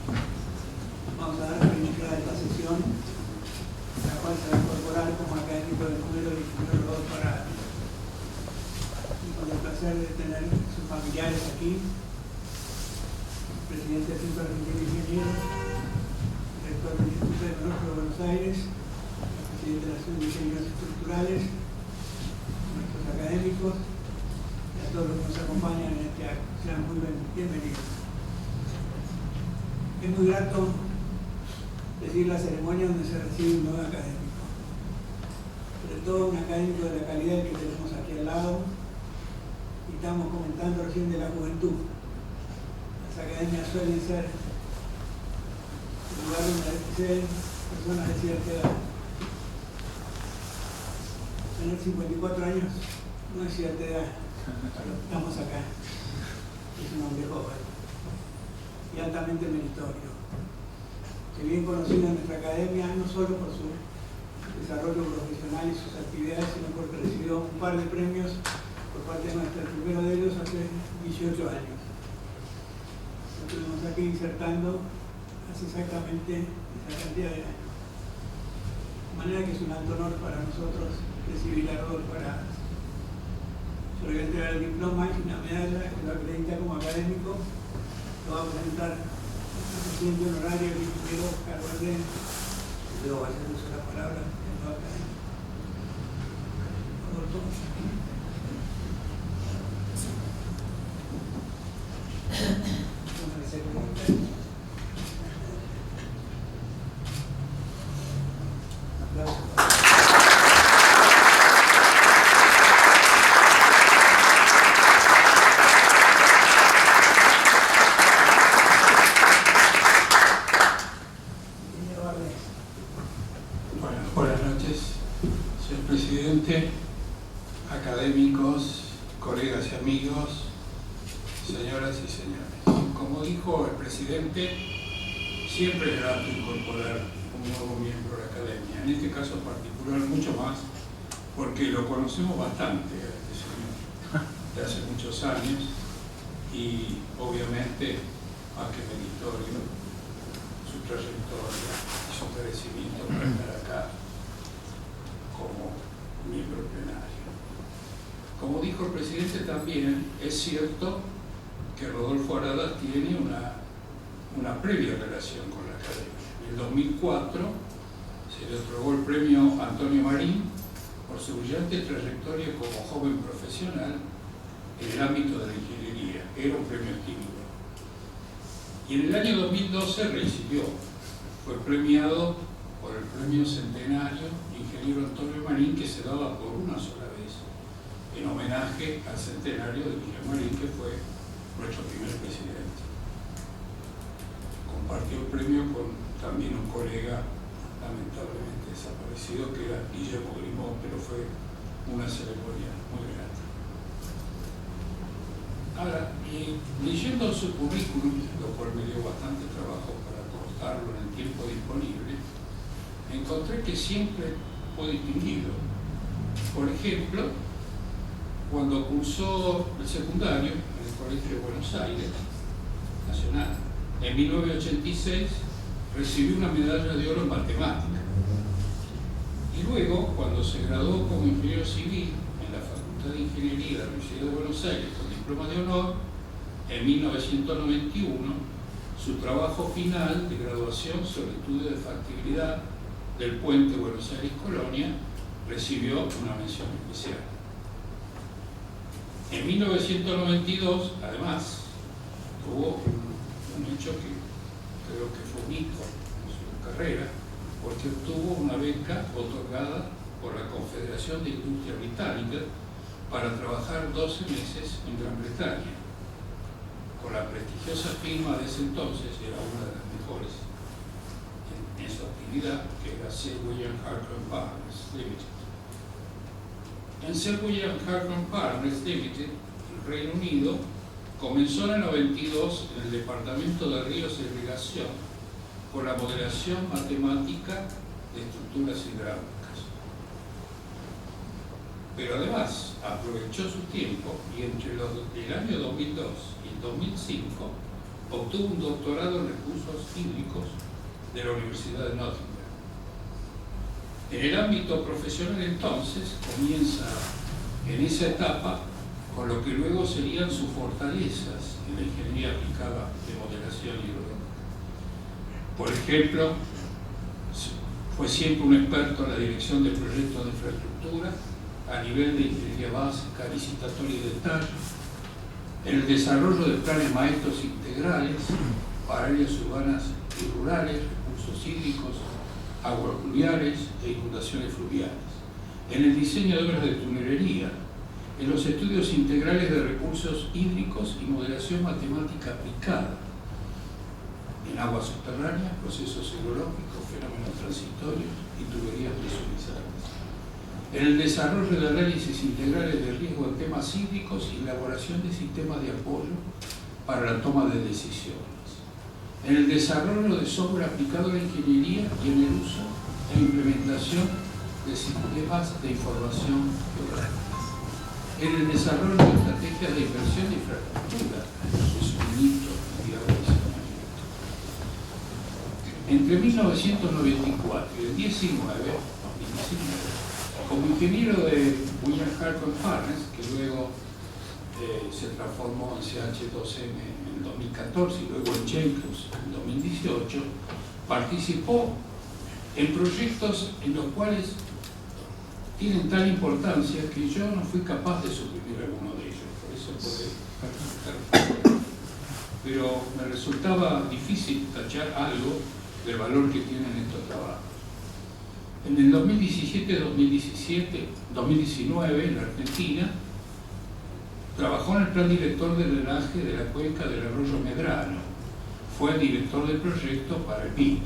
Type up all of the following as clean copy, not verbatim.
Vamos a dar inicio a esta sesión, la cual se va a incorporar como académico del número de ingeniero Rodolfo Arada. Y con el placer de tener sus familiares aquí, el presidente del Centro Argentino de Ingenieros, el rector del Instituto Tecnológico de Buenos Aires, el presidente de la Asociación de Ingenieros Estructurales, nuestros académicos y a todos los que nos acompañan en este acto. Sean muy bienvenidos. Es muy grato decir la ceremonia donde se recibe un nuevo académico, sobre todo un académico de la calidad que tenemos aquí al lado, y estamos comentando recién de la juventud. Las academias suelen ser el lugar donde acceden personas de cierta edad. Tener 54 años no es cierta edad, estamos acá, es un hombre joven y altamente meritorio, que bien conocido en nuestra academia, no solo por su desarrollo profesional y sus actividades, sino porque recibió un par de premios por parte nuestra, el primero de ellos hace 18 años. Lo estuvimos aquí insertando hace exactamente esa cantidad de años. De manera que es un alto honor para nosotros recibir a Rodolfo Arada. Yo le voy a entregar el diploma y una medalla que lo acredita como académico. Lo va a presentar el presidente honorario, el ingeniero Oscar Valdén, y luego va a hacer uso de la palabra el nuevo académico. Rodolfo. Buenas noches, señor presidente, académicos, colegas y amigos, señoras y señores. Como dijo el presidente, siempre es grato incorporar un nuevo miembro a la academia, en este caso particular mucho más, porque lo conocemos bastante a este señor, de hace muchos años, y obviamente, más que meritorio, su trayectoria y su merecimiento para estar acá como miembro plenario. Como dijo el presidente también, es cierto que Rodolfo Arada tiene una previa relación con la academia. En el 2004 se le otorgó el premio Antonio Marín por su brillante trayectoria como joven profesional en el ámbito de la ingeniería. Era un premio tímido. Y en el año 2012 fue premiado por el premio centenario Ingeniero Antonio Marín, que se daba por una sola vez, en homenaje al centenario de Miguel Marín, que fue nuestro primer presidente. Compartió el premio con también un colega lamentablemente desaparecido, que era Guillermo Grimón, pero fue una ceremonia muy grande. Ahora, leyendo su currículum, lo cual me dio bastante trabajo para cortarlo en el tiempo disponible, encontré que siempre fue distinguido. Por ejemplo, cuando cursó el secundario en el Colegio de Buenos Aires, Nacional, en 1986 recibió una medalla de oro en matemática. Y luego, cuando se graduó como ingeniero civil en la Facultad de Ingeniería de la Universidad de Buenos Aires con diploma de honor, en 1991, su trabajo final de graduación sobre estudio de factibilidad del puente Buenos Aires-Colonia recibió una mención especial. En 1992, además, tuvo un hecho que creo que fue un hito en su carrera, porque obtuvo una beca otorgada por la Confederación de Industria Británica para trabajar 12 meses en Gran Bretaña, con la prestigiosa firma de ese entonces, era una de las mejores en su actividad, que era Sir William Harcroft Partners Limited. En Sir William Harcroft Partners Limited, el Reino Unido, comenzó en el 92 en el Departamento de Ríos e Irrigación con la modelación matemática de estructuras hidráulicas. Pero además aprovechó su tiempo y entre el año 2002 y el 2005 obtuvo un doctorado en recursos hídricos de la Universidad de Nottingham. En el ámbito profesional entonces comienza en esa etapa con lo que luego serían sus fortalezas en la ingeniería aplicada de modelación hidrológica. Por ejemplo, fue siempre un experto en la dirección de proyectos de infraestructura a nivel de ingeniería básica, licitatoria y detalle, en el desarrollo de planes maestros integrales para áreas urbanas y rurales, recursos hídricos, aguas pluviales e inundaciones fluviales, en el diseño de obras de tunelería, en los estudios integrales de recursos hídricos y modelación matemática aplicada, en aguas subterráneas, procesos hidrológicos, fenómenos transitorios y tuberías presurizadas, en el desarrollo de análisis integrales de riesgo en temas hídricos y elaboración de sistemas de apoyo para la toma de decisiones, en el desarrollo de software aplicado a la ingeniería y en el uso e implementación de sistemas de información geográfica, en el desarrollo de estrategias de inversión de infraestructura, de suministro y agua y saneamiento. Entre 1994 y el 2019, como ingeniero de William Harper Partners, que luego se transformó en CH2M en 2014 y luego en Jacobs en 2018, participó en proyectos en los cuales tienen tal importancia que yo no fui capaz de suprimir alguno de ellos, por eso puede participar. Pero me resultaba difícil tachar algo del valor que tienen estos trabajos. En el 2019, en la Argentina, trabajó en el plan director de drenaje de la cuenca del arroyo Medrano. Fue el director del proyecto para el BIT.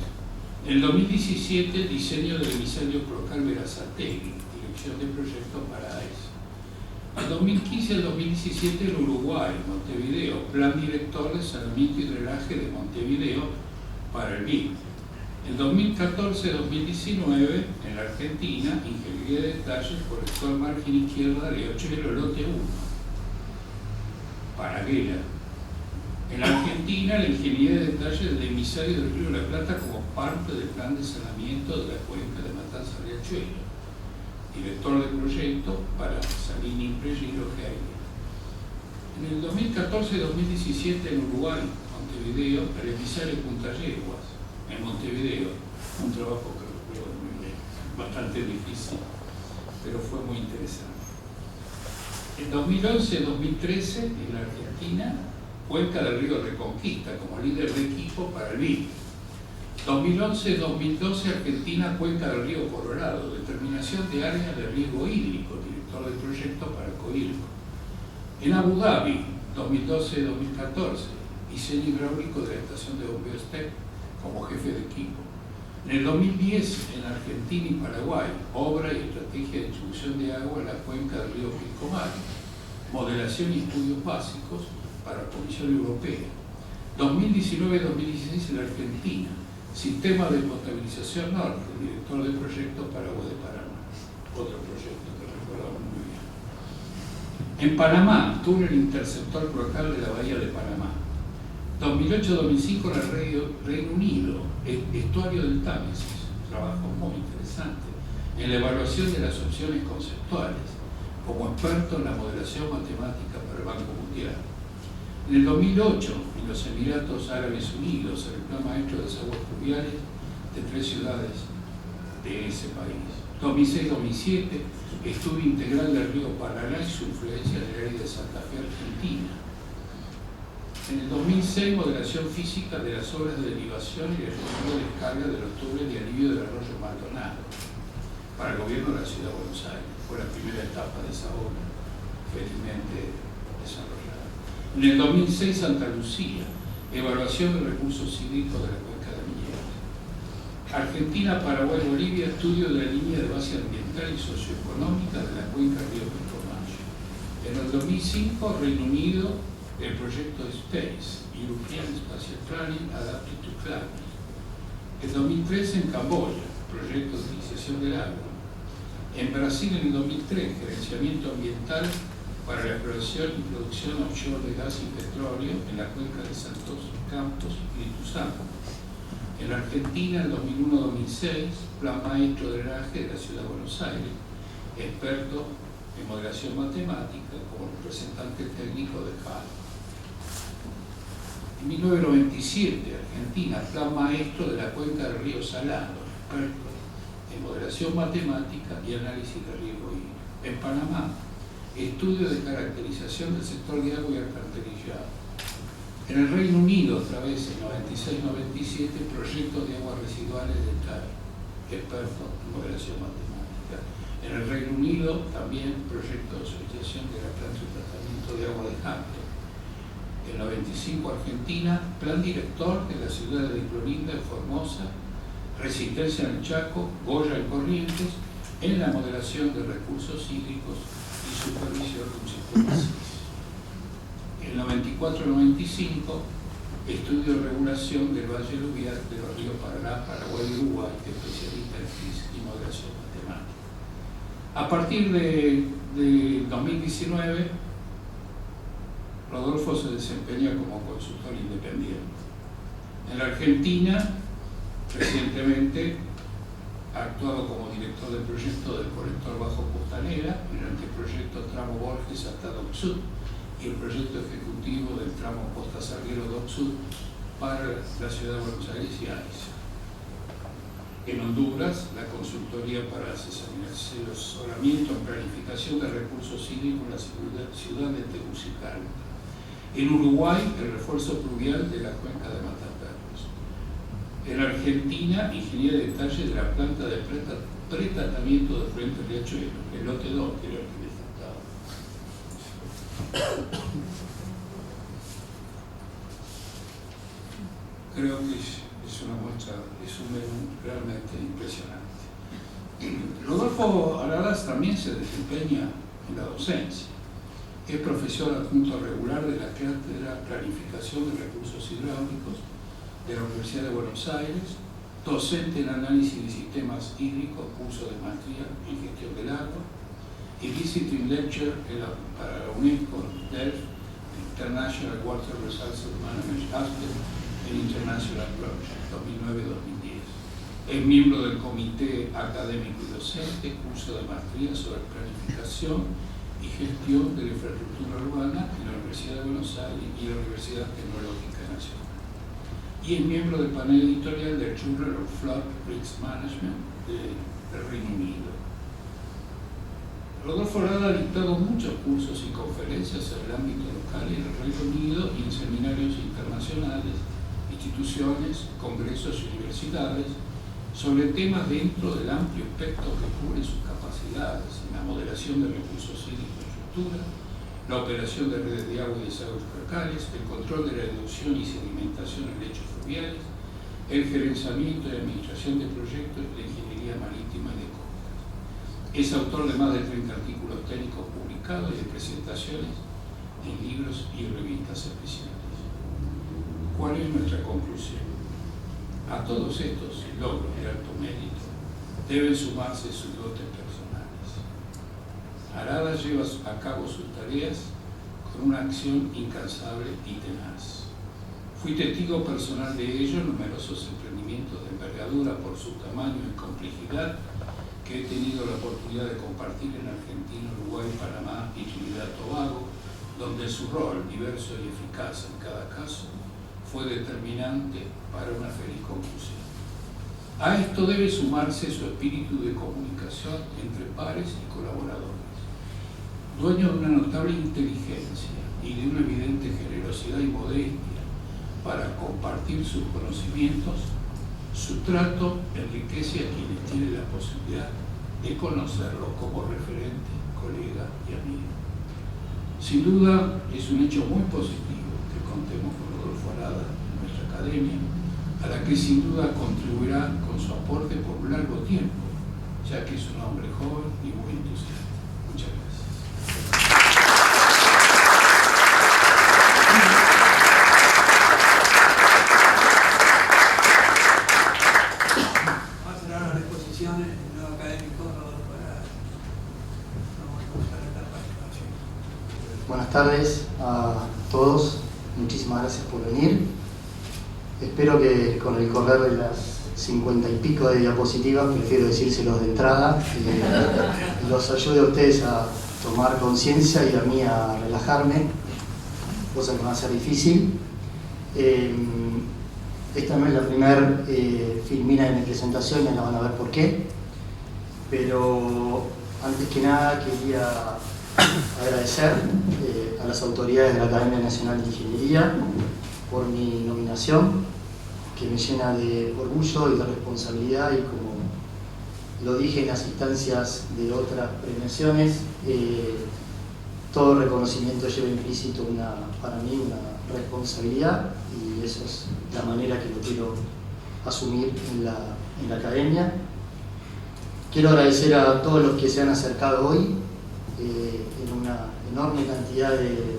En el 2017, el diseño del emisario cloacal Verazategui, dirección de proyecto para AES. En 2015 al 2017, en Uruguay, Montevideo, plan director de saneamiento y drenaje de Montevideo para el BIT. En 2014-2019, en la Argentina, ingeniería de detalles por el actual margen izquierda de Riachuelo, lote 1, para Aguera. En la Argentina, la ingeniería de detalles del emisario del Río de la Plata como parte del plan de saneamiento de la cuenca de Matanza-Riachuelo. Director de proyecto para Salini Impregilo Geire. En el 2014-2017, en Uruguay, Montevideo, el emisario Punta Yeguas, en Montevideo, un trabajo que recuerdo muy bien, bastante difícil, pero fue muy interesante. En 2011-2013, en la Argentina, cuenca del río Reconquista como líder de equipo para el BID. 2011-2012, Argentina, cuenca del río Colorado, determinación de área de riesgo hídrico, director del proyecto para COIRCO. En Abu Dhabi, 2012-2014, diseño hidráulico de la estación de bombeo STEP como jefe de equipo. En el 2010, en Argentina y Paraguay, obra y estrategia de distribución de agua en la cuenca del río Pilcomayo, modelación y estudios básicos para la Comisión Europea. 2019-2016, en la Argentina, sistema de potabilización norte, director de proyecto para Agua de Paraná, otro proyecto que recordamos muy bien. En Panamá, túnel interceptor cloacal de la Bahía de Panamá. 2008-2005, en el Reino Unido, estuario del Támesis, trabajo muy interesante, en la evaluación de las opciones conceptuales, como experto en la modelación matemática para el Banco Mundial. En el 2008, en los Emiratos Árabes Unidos, en el plan maestro de aguas pluviales de 3 ciudades de ese país. 2006-2007, estudio integral del río Paraná y su influencia en el área de Santa Fe, Argentina. En el 2006, modelación física de las obras de derivación y el registro de descarga de los túneles de alivio del arroyo Maldonado para el gobierno de la Ciudad de Buenos Aires. Fue la primera etapa de esa obra, felizmente desarrollada. En el 2006, Santa Lucía, evaluación de recursos hídricos de la cuenca de Mineras. Argentina, Paraguay, Bolivia, estudio de la línea de base ambiental y socioeconómica de la cuenca Río Pilcomayo. En el 2005, Reino Unido, el proyecto SPACE, European Spatial Planning Adapted to Climate. En 2013, en Camboya, proyecto de utilización del agua. En Brasil, en el 2003, gerenciamiento ambiental para la exploración y producción offshore de gas y petróleo en la cuenca de Santos Campos, Espíritu Santo. En la Argentina, en 2001-2006, Plan Maestro de Drenaje de la Ciudad de Buenos Aires, experto en modelación matemática como representante técnico de FAL. En 1997, Argentina, Plan Maestro de la Cuenca del Río Salado, experto en modelación matemática y análisis de riesgo hídrico. En Panamá, estudio de caracterización del sector de agua y alcantarillado. En el Reino Unido, otra vez en 96-97, proyectos de aguas residuales de TAR, experto en modelación matemática. En el Reino Unido, también proyecto de asociación de la planta de tratamiento de agua de Hampton. En 95, Argentina, plan director de la ciudad de Clorinda, en Formosa, Resistencia en el Chaco, Goya en Corrientes, en la modelación de recursos hídricos y supervisión de un sistema SIS. En 94-95, estudio de regulación del valle aluvial de los ríos Paraná, Paraguay y Uruguay, especialista en física y modelación matemática. A partir de 2019, Rodolfo se desempeña como consultor independiente. En la Argentina, recientemente ha actuado como director del proyecto del colector Bajo Costanera, en el anteproyecto tramo Borges hasta Dock Sud y el proyecto ejecutivo del tramo Costa Salguero Dock Sud para la ciudad de Buenos Aires y AISA. En Honduras, la consultoría para asesoramiento en planificación de recursos hídricos en la ciudad de Tegucigalpa. En Uruguay, el refuerzo pluvial de la cuenca de Mataperros. En Argentina, ingeniería de detalle de la planta de pretratamiento de Frente Riachuelo, el lote 2, que era el que les faltaba. Creo que es una muestra, es un menú realmente impresionante. Rodolfo Aradas también se desempeña en la docencia. Es profesor adjunto regular de la Cátedra Planificación de Recursos Hidráulicos de la Universidad de Buenos Aires, docente en análisis de sistemas hídricos, curso de maestría en gestión del agua, y visiting lecture para la UNESCO, Delft, International Water Resources Management Aspect en International Project 2009-2010. Es miembro del Comité Académico y Docente, curso de maestría sobre planificación y gestión de la infraestructura urbana en la Universidad de Buenos Aires y la Universidad Tecnológica Nacional. Y es miembro del panel editorial del Journal of Flood Risk Management del Reino Unido. Rodolfo Arada ha dictado muchos cursos y conferencias en el ámbito local en el Reino Unido y en seminarios internacionales, instituciones, congresos y universidades sobre temas dentro del amplio espectro que cubre sus capacidades en la modelación de recursos hídricos e infraestructura, la operación de redes de agua y desagües locales, el control de la reducción y sedimentación en lechos fluviales, el gerenciamiento y administración de proyectos de ingeniería marítima y de costas. Es autor de más de 30 artículos técnicos publicados y de presentaciones en libros y revistas especiales. ¿Cuál es nuestra conclusión? A todos estos logros de alto mérito deben sumarse sus dotes personales. Arada lleva a cabo sus tareas con una acción incansable y tenaz. Fui testigo personal de ello en numerosos emprendimientos de envergadura por su tamaño y complejidad que he tenido la oportunidad de compartir en Argentina, Uruguay, Panamá y Trinidad y Tobago, donde su rol, diverso y eficaz en cada caso, fue determinante para una feliz conclusión. A esto debe sumarse su espíritu de comunicación entre pares y colaboradores. Dueño de una notable inteligencia y de una evidente generosidad y modestia para compartir sus conocimientos, su trato enriquece a quienes tienen la posibilidad de conocerlo como referente, colega y amigo. Sin duda, es un hecho muy positivo que contemos con Rodolfo Arada en nuestra academia, a la que sin duda contribuirá con su aporte por un largo tiempo, ya que es un hombre joven y muy entusiasta. Muchas gracias. Vamos a cerrar las exposiciones del nuevo académico Rodolfo Arada. Vamos a comenzar esta participación. Buenas tardes a todos, muchísimas gracias por venir. Espero que con el correr de las 50 y pico de diapositivas, prefiero decírselos de entrada, los ayude a ustedes a tomar conciencia y a mí a relajarme, cosa que me va a ser difícil. Esta no es la primera filmina de mi presentación, ya la van a ver por qué, pero antes que nada quería agradecer a las autoridades de la Academia Nacional de Ingeniería por mi nominación, que me llena de orgullo y de responsabilidad, y como lo dije en las instancias de otras premiaciones, todo reconocimiento lleva implícito para mí una responsabilidad, y eso es la manera que lo quiero asumir en la Academia. Quiero agradecer a todos los que se han acercado hoy, en una enorme cantidad de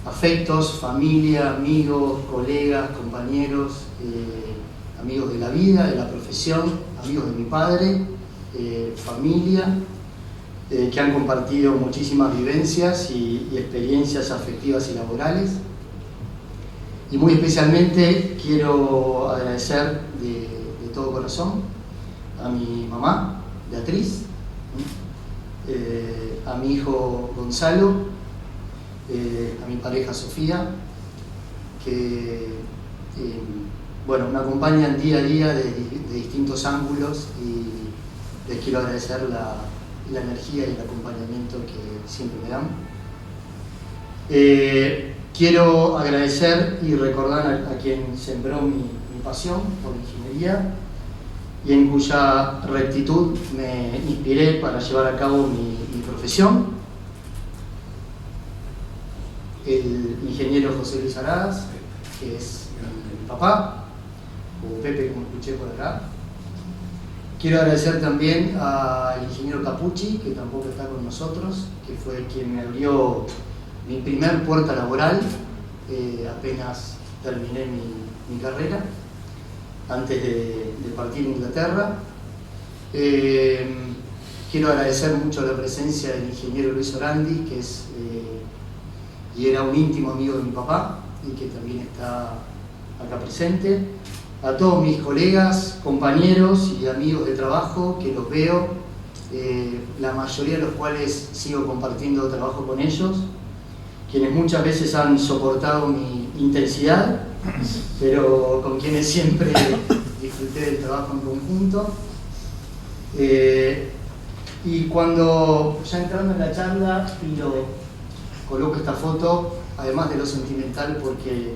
afectos, familia, amigos, colegas, compañeros, amigos de la vida, de la profesión, amigos de mi padre, familia, que han compartido muchísimas vivencias y experiencias afectivas y laborales. Y muy especialmente quiero agradecer de todo corazón a mi mamá, Beatriz, a mi hijo Gonzalo, a mi pareja Sofía, que bueno, me acompañan día a día de distintos ángulos, y les quiero agradecer la energía y el acompañamiento que siempre me dan. Quiero agradecer y recordar a quien sembró mi pasión por la ingeniería, y en cuya rectitud me inspiré para llevar a cabo mi profesión, el ingeniero José Luis Aradas, que es mi papá, o Pepe como escuché por acá. Quiero agradecer también al ingeniero Capucci, que tampoco está con nosotros, que fue quien me abrió mi primer puerta laboral apenas terminé mi carrera, antes de partir a Inglaterra. Quiero agradecer mucho la presencia del ingeniero Luis Orandi, que es y era un íntimo amigo de mi papá y que también está acá presente. A todos mis colegas, compañeros y amigos de trabajo, que los veo, la mayoría de los cuales sigo compartiendo trabajo con ellos, quienes muchas veces han soportado mi intensidad, pero con quienes siempre disfruté del trabajo en conjunto. Y cuando, ya entrando en la charla, coloco esta foto, además de lo sentimental, porque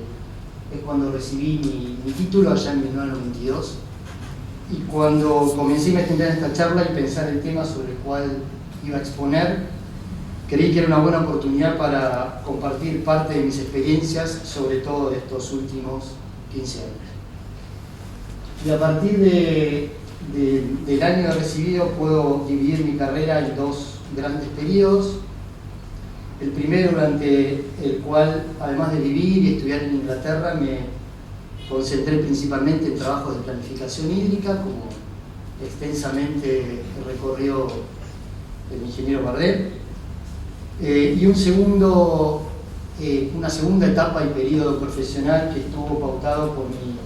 es cuando recibí mi título allá en 1992, y cuando comencé a investigar esta charla y pensar el tema sobre el cual iba a exponer, creí que era una buena oportunidad para compartir parte de mis experiencias, sobre todo de estos últimos 15 años. Y a partir del año de recibido puedo dividir mi carrera en dos grandes periodos. El primero, durante el cual, además de vivir y estudiar en Inglaterra, me concentré principalmente en trabajos de planificación hídrica, como extensamente recorrió el ingeniero Bardet. Y una segunda etapa y periodo profesional que estuvo pautado por mi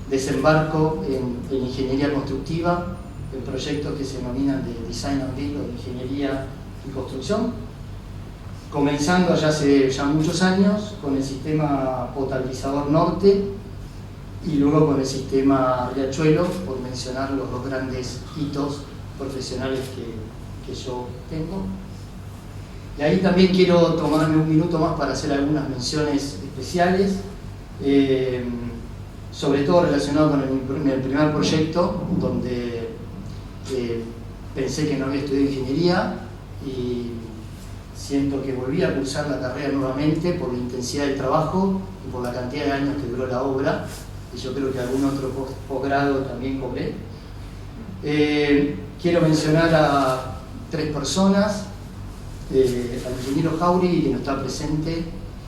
desembarco en ingeniería constructiva, en proyectos que se denominan de Design and Build, o de ingeniería y construcción, comenzando hace ya muchos años con el sistema potabilizador norte y luego con el sistema Riachuelo, por mencionar los dos grandes hitos profesionales que yo tengo. Y ahí también quiero tomarme un minuto más para hacer algunas menciones especiales, sobre todo relacionado con el primer proyecto, donde pensé que no había estudiado ingeniería y siento que volví a cursar la carrera nuevamente por la intensidad del trabajo y por la cantidad de años que duró la obra, y yo creo que algún otro posgrado también cobré. Quiero mencionar a tres personas: al ingeniero Jauri, que no está presente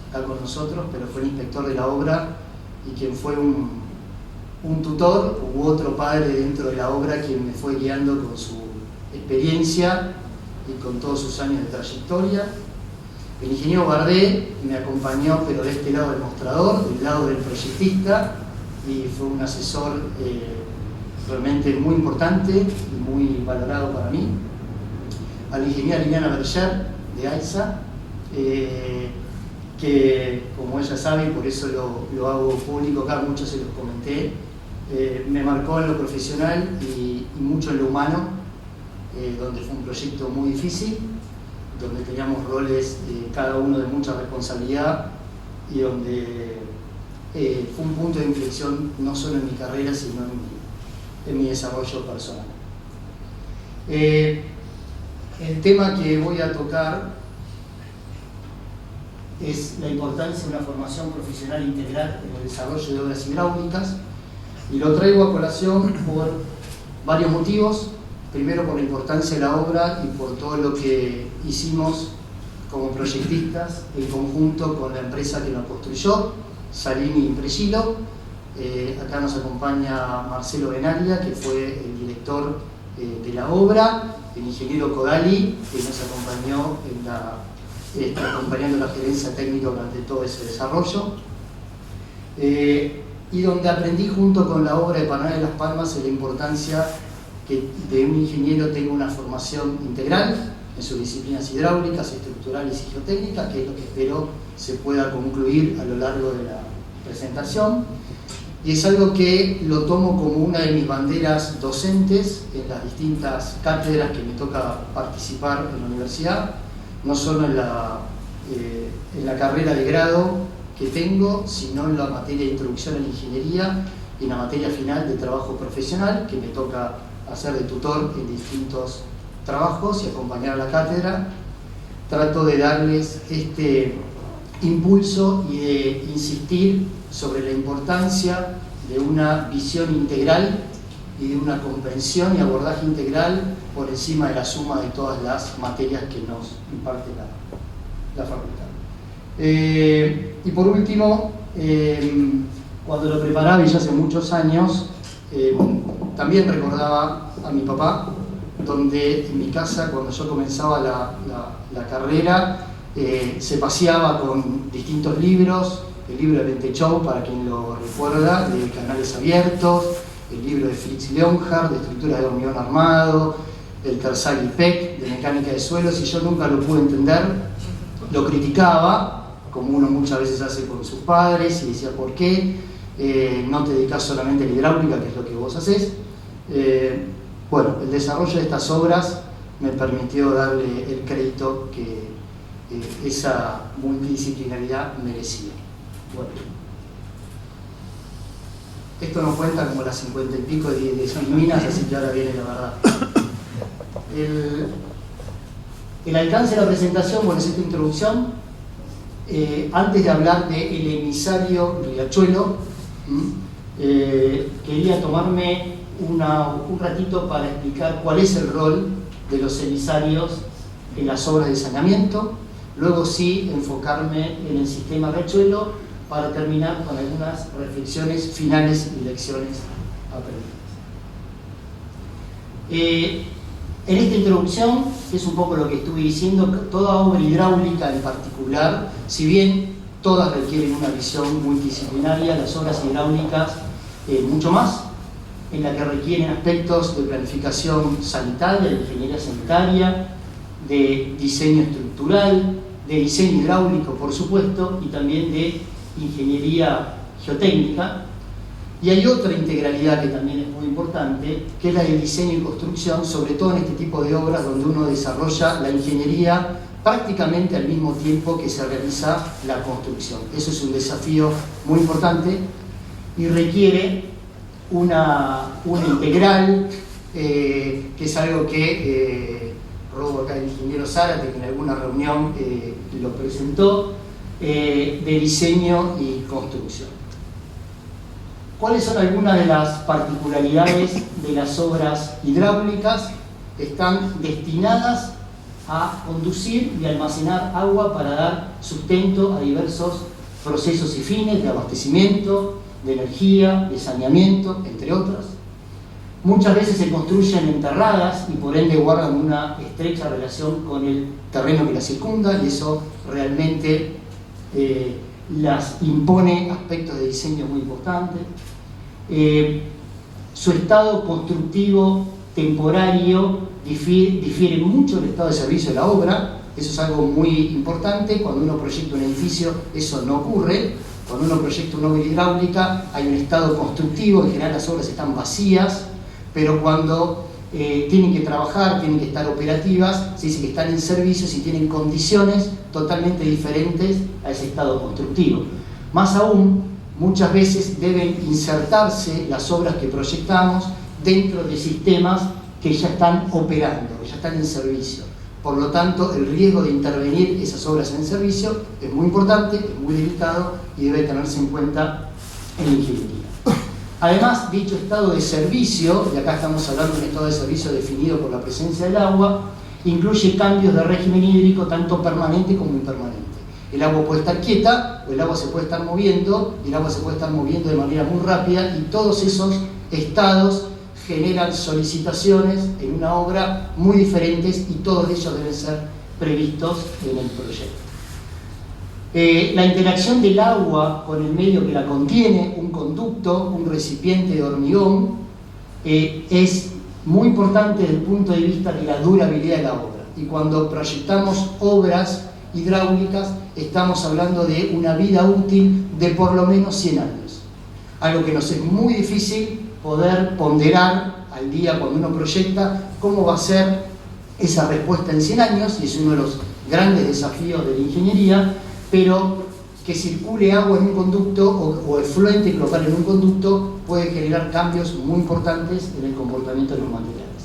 acá con nosotros, pero fue el inspector de la obra y quien fue un tutor u otro padre dentro de la obra, quien me fue guiando con su experiencia y con todos sus años de trayectoria. El ingeniero Bardet me acompañó, pero de este lado del mostrador, del lado del proyectista, y fue un asesor realmente muy importante y muy valorado para mí. A la ingeniera Liliana Berger de AISA, que como ella sabe, y por eso lo hago público acá, muchos se los comenté, me marcó en lo profesional y mucho en lo humano, donde fue un proyecto muy difícil, donde teníamos roles cada uno de mucha responsabilidad y donde fue un punto de inflexión no solo en mi carrera, sino en mi desarrollo personal. El tema que voy a tocar es la importancia de una formación profesional integral en el desarrollo de obras hidráulicas, y lo traigo a colación por varios motivos. Primero, por la importancia de la obra y por todo lo que hicimos como proyectistas en conjunto con la empresa que la construyó, Salini Impregilo. Acá nos acompaña Marcelo Benaria, que fue el director de la obra, el ingeniero Codali, que nos acompañó acompañando la gerencia técnica durante todo ese desarrollo, y donde aprendí junto con la obra de Paraná de Las Palmas la importancia de un ingeniero tenga una formación integral en sus disciplinas hidráulicas, estructurales y geotécnicas, que es lo que espero se pueda concluir a lo largo de la presentación. Y es algo que lo tomo como una de mis banderas docentes en las distintas cátedras que me toca participar en la universidad, no solo en la carrera de grado que tengo, sino en la materia de introducción a la ingeniería y en la materia final de trabajo profesional, que me toca hacer de tutor en distintos trabajos y acompañar a la cátedra. Trato de darles este impulso y de insistir sobre la importancia de una visión integral y de una comprensión y abordaje integral por encima de la suma de todas las materias que nos imparte la facultad. Y por último, cuando lo preparaba, y ya hace muchos años, también recordaba a mi papá, donde en mi casa, cuando yo comenzaba la carrera, se paseaba con distintos libros, el libro de Pentechou, para quien lo recuerda, de Canales Abiertos, el libro de Fritz Leonhardt, de estructuras de hormigón armado, el Terzaghi Peck, de mecánica de suelos, y yo nunca lo pude entender, lo criticaba, como uno muchas veces hace con sus padres, y decía, ¿por qué no te dedicas solamente a la hidráulica, que es lo que vos hacés? Bueno, el desarrollo de estas obras me permitió darle el crédito que esa multidisciplinaridad merecía. Bueno, esto nos cuenta como las 50 y pico de disciplinas, así que ahora viene la verdad. El alcance de la presentación, bueno, es esta introducción. Antes de hablar del emisario Riachuelo, quería tomarme un ratito para explicar cuál es el rol de los emisarios en las obras de saneamiento. Luego sí enfocarme en el sistema Riachuelo para terminar con algunas reflexiones finales y lecciones aprendidas. En esta introducción, que es un poco lo que estuve diciendo, toda obra hidráulica en particular, si bien todas requieren una visión multidisciplinaria, las obras hidráulicas mucho más, en la que requieren aspectos de planificación sanitaria, de ingeniería sanitaria, de diseño estructural, de diseño hidráulico, por supuesto, y también de ingeniería geotécnica. Y hay otra integralidad que también es muy importante, que es la de diseño y construcción, sobre todo en este tipo de obras donde uno desarrolla la ingeniería prácticamente al mismo tiempo que se realiza la construcción. Eso es un desafío muy importante y requiere una integral, que es algo que robo acá el ingeniero Zárate, que en alguna reunión lo presentó, de diseño y construcción. ¿Cuáles son algunas de las particularidades de las obras hidráulicas? Están destinadas a conducir y almacenar agua para dar sustento a diversos procesos y fines de abastecimiento, de energía, de saneamiento, entre otras. Muchas veces se construyen enterradas y por ende guardan una estrecha relación con el terreno que las circunda, y eso realmente las impone aspectos de diseño muy importantes. Su estado constructivo temporario difiere mucho del estado de servicio de la obra. Eso es algo muy importante. Cuando uno proyecta un edificio, eso no ocurre. Cuando uno proyecta una obra hidráulica, hay un estado constructivo, en general las obras están vacías, pero cuando tienen que trabajar, tienen que estar operativas, se dice que están en servicio si tienen condiciones totalmente diferentes a ese estado constructivo. Más aún, muchas veces deben insertarse las obras que proyectamos dentro de sistemas que ya están operando, que ya están en servicio. Por lo tanto, el riesgo de intervenir esas obras en servicio es muy importante, es muy delicado y debe tenerse en cuenta en la ingeniería. Además, dicho estado de servicio, y acá estamos hablando de un estado de servicio definido por la presencia del agua, incluye cambios de régimen hídrico tanto permanente como impermanente. El agua puede estar quieta, o el agua se puede estar moviendo, y el agua se puede estar moviendo de manera muy rápida, y todos esos estados generan solicitaciones en una obra muy diferentes y todos ellos deben ser previstos en el proyecto. La interacción del agua con el medio que la contiene, un conducto, un recipiente de hormigón, es muy importante desde el punto de vista de la durabilidad de la obra. Y cuando proyectamos obras hidráulicas, estamos hablando de una vida útil de por lo menos 100 años. Algo que nos es muy difícil poder ponderar al día cuando uno proyecta cómo va a ser esa respuesta en 100 años, y es uno de los grandes desafíos de la ingeniería, pero que circule agua en un conducto o efluente local en un conducto puede generar cambios muy importantes en el comportamiento de los materiales.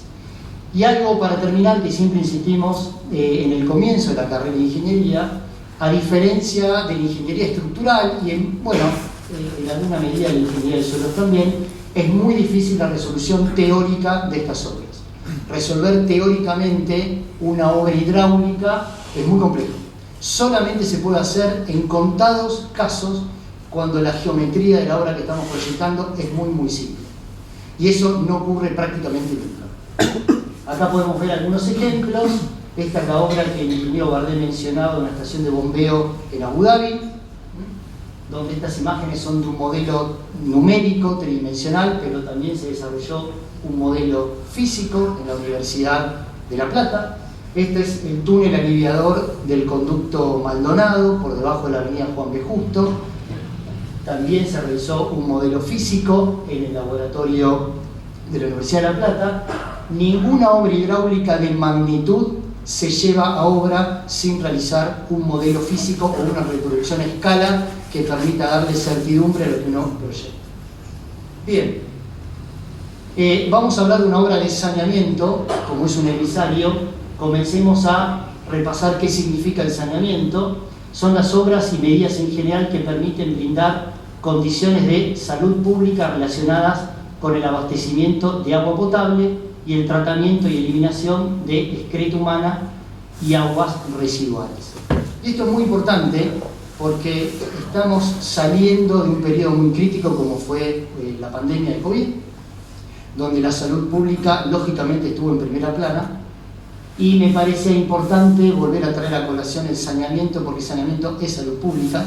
Y algo para terminar que siempre insistimos en el comienzo de la carrera de ingeniería, a diferencia de la ingeniería estructural y en alguna medida de la ingeniería de suelos también, es muy difícil la resolución teórica de estas obras. Resolver teóricamente una obra hidráulica es muy complejo. Solamente se puede hacer en contados casos cuando la geometría de la obra que estamos proyectando es muy simple. Y eso no ocurre prácticamente nunca. Acá podemos ver algunos ejemplos. Esta es la obra que el ingeniero Bardé mencionaba de una estación de bombeo en Abu Dhabi, donde estas imágenes son de un modelo numérico, tridimensional, pero también se desarrolló un modelo físico en la Universidad de La Plata. Este es el túnel aliviador del conducto Maldonado, por debajo de la avenida Juan B. Justo. También se realizó un modelo físico en el laboratorio de la Universidad de La Plata. Ninguna obra hidráulica de magnitud se lleva a obra sin realizar un modelo físico o una reproducción a escala que permita darle certidumbre a lo que uno proyecta. Bien, vamos a hablar de una obra de saneamiento, como es un emisario. Comencemos a repasar qué significa el saneamiento. Son las obras y medidas en general que permiten brindar condiciones de salud pública relacionadas con el abastecimiento de agua potable y el tratamiento y eliminación de excreta humana y aguas residuales. Y esto es muy importante porque estamos saliendo de un periodo muy crítico como fue la pandemia de COVID, donde la salud pública lógicamente estuvo en primera plana, y me parece importante volver a traer a colación el saneamiento, porque saneamiento es salud pública.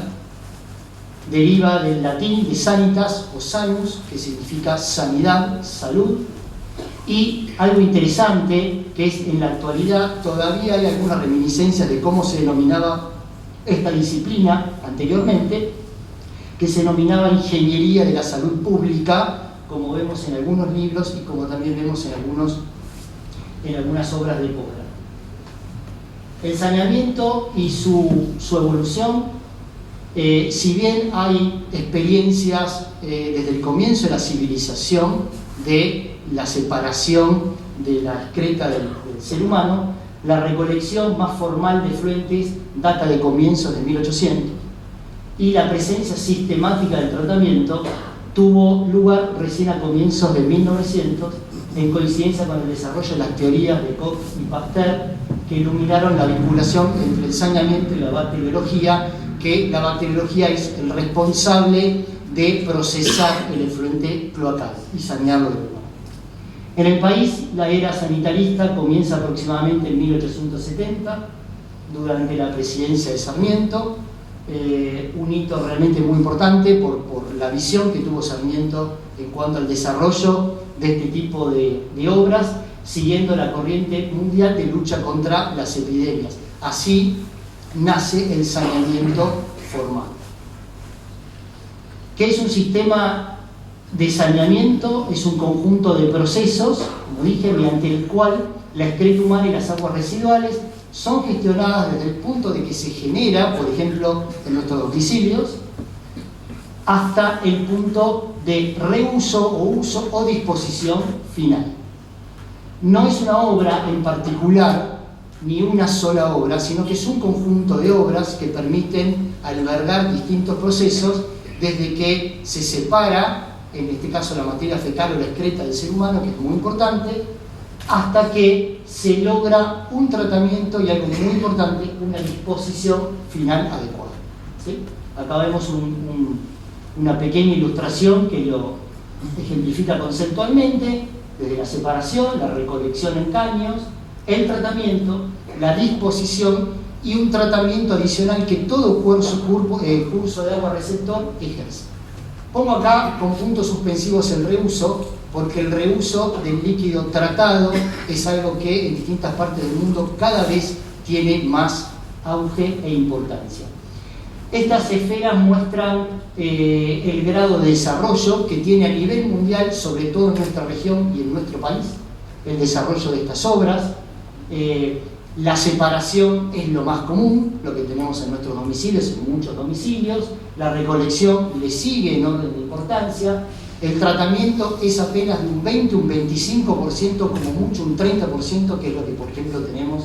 Deriva del latín de sanitas o sanus, que significa sanidad, salud. Y algo interesante, que es en la actualidad todavía hay algunas reminiscencias de cómo se denominaba esta disciplina anteriormente, que se denominaba ingeniería de la salud pública, como vemos en algunos libros y como también vemos en algunas obras de posgrado. El saneamiento y su evolución, si bien hay experiencias desde el comienzo de la civilización de la separación de la excreta del ser humano, la recolección más formal de efluentes data de comienzos de 1800 y la presencia sistemática del tratamiento tuvo lugar recién a comienzos de 1900 en coincidencia con el desarrollo de las teorías de Koch y Pasteur, que iluminaron la vinculación entre el saneamiento y la bacteriología, que la bacteriología es el responsable de procesar el efluente cloacal y sanearlo del lugar. En el país, la era sanitarista comienza aproximadamente en 1870, durante la presidencia de Sarmiento, un hito realmente muy importante por la visión que tuvo Sarmiento en cuanto al desarrollo de este tipo de obras, siguiendo la corriente mundial de lucha contra las epidemias. Así nace el saneamiento formal. ¿Qué es un sistema de saneamiento? Es un conjunto de procesos, como dije, mediante el cual la excreta humana y las aguas residuales son gestionadas desde el punto de que se genera, por ejemplo, en nuestros domicilios, hasta el punto de reuso o uso o disposición final. No es una obra en particular, ni una sola obra, sino que es un conjunto de obras que permiten albergar distintos procesos, desde que se separa, en este caso la materia fecal o la excreta del ser humano, que es muy importante, hasta que se logra un tratamiento y algo muy importante, una disposición final adecuada. ¿Sí? Acá vemos una pequeña ilustración que lo ejemplifica conceptualmente, desde la separación, la recolección en caños, el tratamiento, la disposición y un tratamiento adicional que todo curso de agua receptor ejerce. Pongo acá con puntos suspensivos el reuso, porque el reuso del líquido tratado es algo que en distintas partes del mundo cada vez tiene más auge e importancia. Estas esferas muestran el grado de desarrollo que tiene a nivel mundial, sobre todo en nuestra región y en nuestro país, el desarrollo de estas obras. La separación es lo más común, lo que tenemos en nuestros domicilios, en muchos domicilios. La recolección le sigue en orden de importancia. El tratamiento es apenas de un 20, un 25%, como mucho un 30%, que es lo que, por ejemplo, tenemos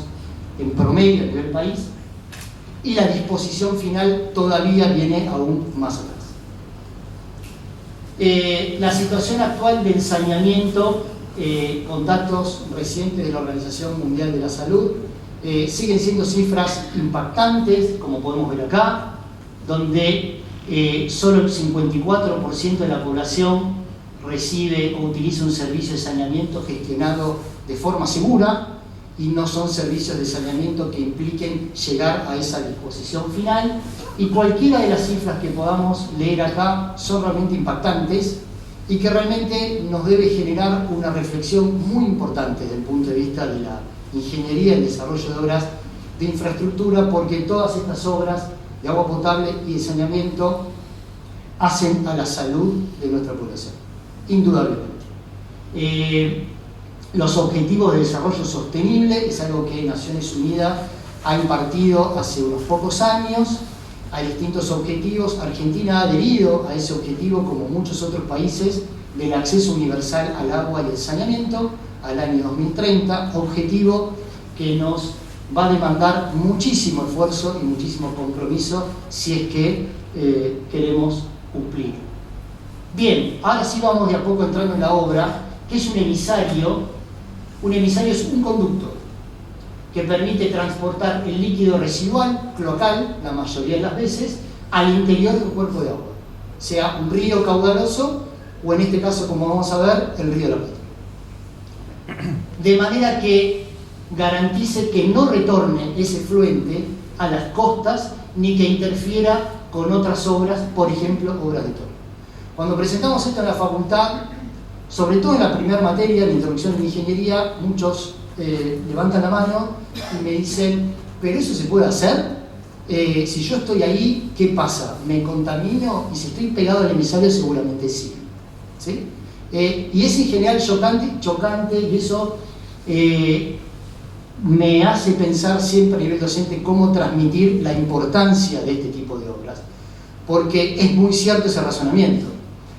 en promedio a nivel país. Y la disposición final todavía viene aún más atrás. La situación actual del saneamiento, con datos recientes de la Organización Mundial de la Salud, siguen siendo cifras impactantes, como podemos ver acá, donde solo el 54% de la población recibe o utiliza un servicio de saneamiento gestionado de forma segura, y no son servicios de saneamiento que impliquen llegar a esa disposición final. Y cualquiera de las cifras que podamos leer acá son realmente impactantes y que realmente nos debe generar una reflexión muy importante desde el punto de vista de la ingeniería y el desarrollo de obras de infraestructura, porque todas estas obras de agua potable y de saneamiento hacen a la salud de nuestra población, indudablemente. Los objetivos de desarrollo sostenible es algo que Naciones Unidas ha impartido hace unos pocos años. Hay distintos objetivos. Argentina ha adherido a ese objetivo, como muchos otros países, del acceso universal al agua y el saneamiento al año 2030, objetivo que nos va a demandar muchísimo esfuerzo y muchísimo compromiso si es que queremos cumplir. Bien, ahora sí vamos de a poco entrando en la obra. ¿Qué es un emisario? Un emisario es un conducto que permite transportar el líquido residual, cloacal, la mayoría de las veces, al interior de un cuerpo de agua, sea un río caudaloso o, en este caso, como vamos a ver, el río de la Plata. De manera que garantice que no retorne ese fluente a las costas ni que interfiera con otras obras, por ejemplo, obras de torno. Cuando presentamos esto en la facultad, sobre todo en la primera materia, la introducción en ingeniería, muchos levantan la mano y me dicen, ¿pero eso se puede hacer? Si yo estoy ahí, ¿qué pasa? ¿Me contamino? Y si estoy pegado al emisario, seguramente sí. ¿Sí? Y es en general chocante, y eso me hace pensar siempre a nivel docente cómo transmitir la importancia de este tipo de obras. Porque es muy cierto ese razonamiento.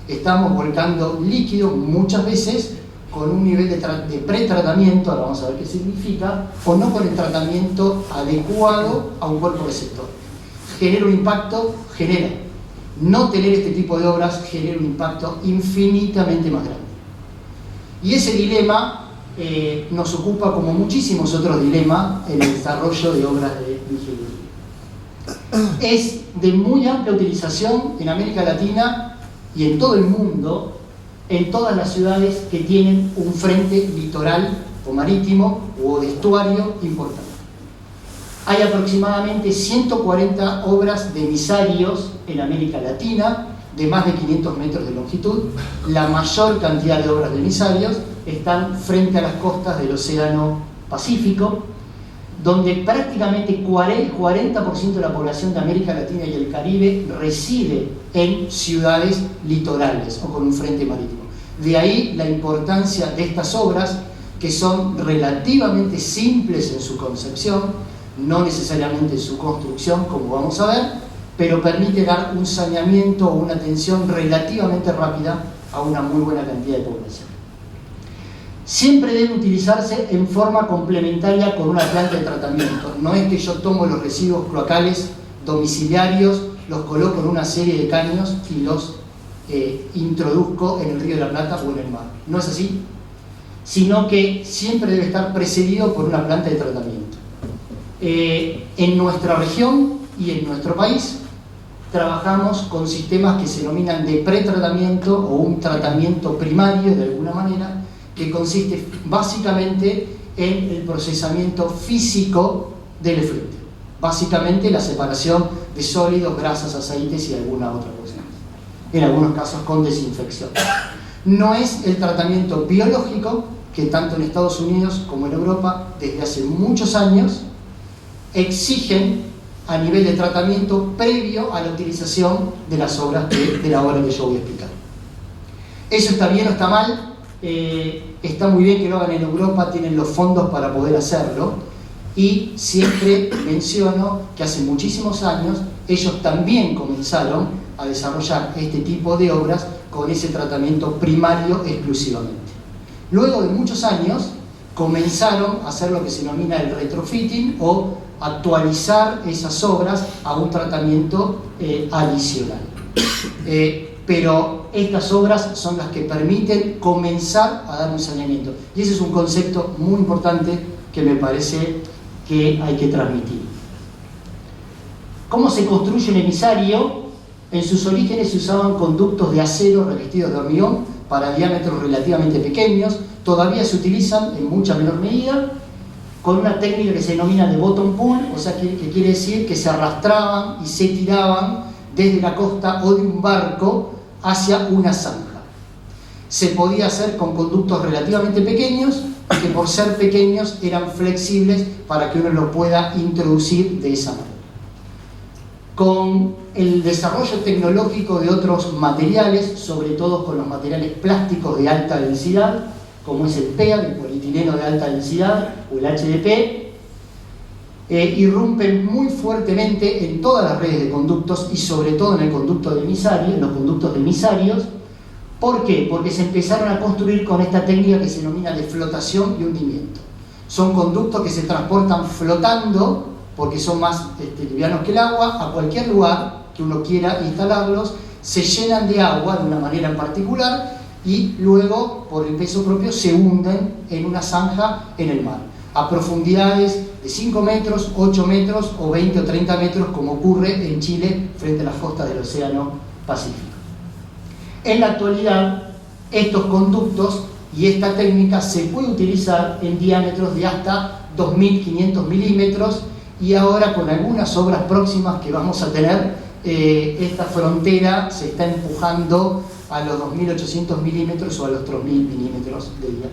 Estamos volcando líquido muchas veces con un nivel de pretratamiento, ahora vamos a ver qué significa, o no con el tratamiento adecuado a un cuerpo receptor. Genera un impacto, no tener este tipo de obras genera un impacto infinitamente más grande. Y ese dilema nos ocupa, como muchísimos otros dilemas, en el desarrollo de obras de ingeniería. Es de muy amplia utilización en América Latina y en todo el mundo, en todas las ciudades que tienen un frente litoral o marítimo o de estuario importante. Hay aproximadamente 140 obras de emisarios en América Latina, de más de 500 metros de longitud. La mayor cantidad de obras de emisarios están frente a las costas del Océano Pacífico, donde prácticamente 40% de la población de América Latina y el Caribe reside en ciudades litorales o con un frente marítimo. De ahí la importancia de estas obras, que son relativamente simples en su concepción, no necesariamente en su construcción, como vamos a ver, pero permite dar un saneamiento o una atención relativamente rápida a una muy buena cantidad de población. Siempre debe utilizarse en forma complementaria con una planta de tratamiento. No es que yo tomo los residuos cloacales domiciliarios, los coloco en una serie de caños y los introduzco en el Río de la Plata o en el mar. No es así, sino que siempre debe estar precedido por una planta de tratamiento. En nuestra región y en nuestro país trabajamos con sistemas que se denominan de pretratamiento o un tratamiento primario de alguna manera, que consiste básicamente en el procesamiento físico del efluente. Básicamente la separación de sólidos, grasas, aceites y alguna otra cosa. En algunos casos con desinfección. No es el tratamiento biológico que tanto en Estados Unidos como en Europa desde hace muchos años exigen a nivel de tratamiento previo a la utilización de las obras de la obra que yo voy a explicar. ¿Eso está bien o está mal? Está muy bien que lo hagan en Europa, tienen los fondos para poder hacerlo, y siempre menciono que hace muchísimos años ellos también comenzaron a desarrollar este tipo de obras con ese tratamiento primario exclusivamente. Luego de muchos años comenzaron a hacer lo que se denomina el retrofitting o actualizar esas obras a un tratamiento adicional. Pero estas obras son las que permiten comenzar a dar un saneamiento. Y ese es un concepto muy importante que me parece que hay que transmitir. ¿Cómo se construye un emisario? En sus orígenes se usaban conductos de acero revestidos de hormigón para diámetros relativamente pequeños. Todavía se utilizan en mucha menor medida, con una técnica que se denomina de bottom pull, o sea que quiere decir que se arrastraban y se tiraban desde la costa o de un barco hacia una zanja. Se podía hacer con conductos relativamente pequeños, que por ser pequeños eran flexibles para que uno lo pueda introducir de esa manera. Con el desarrollo tecnológico de otros materiales, sobre todo con los materiales plásticos de alta densidad, como es el PEA, el polietileno de alta densidad, o el HDP, irrumpen muy fuertemente en todas las redes de conductos y sobre todo en el conducto de emisario, en los conductos de emisarios. ¿Por qué? Porque se empezaron a construir con esta técnica que se denomina de flotación y hundimiento. Son conductos que se transportan flotando, porque son más livianos que el agua, a cualquier lugar que uno quiera instalarlos, se llenan de agua de una manera en particular y luego, por el peso propio, se hunden en una zanja en el mar, a profundidades de 5 metros, 8 metros o 20 o 30 metros, como ocurre en Chile frente a las costas del Océano Pacífico. En la actualidad, estos conductos y esta técnica se puede utilizar en diámetros de hasta 2.500 milímetros y ahora con algunas obras próximas que vamos a tener, esta frontera se está empujando a los 2.800 milímetros o a los 3.000 milímetros de diámetro.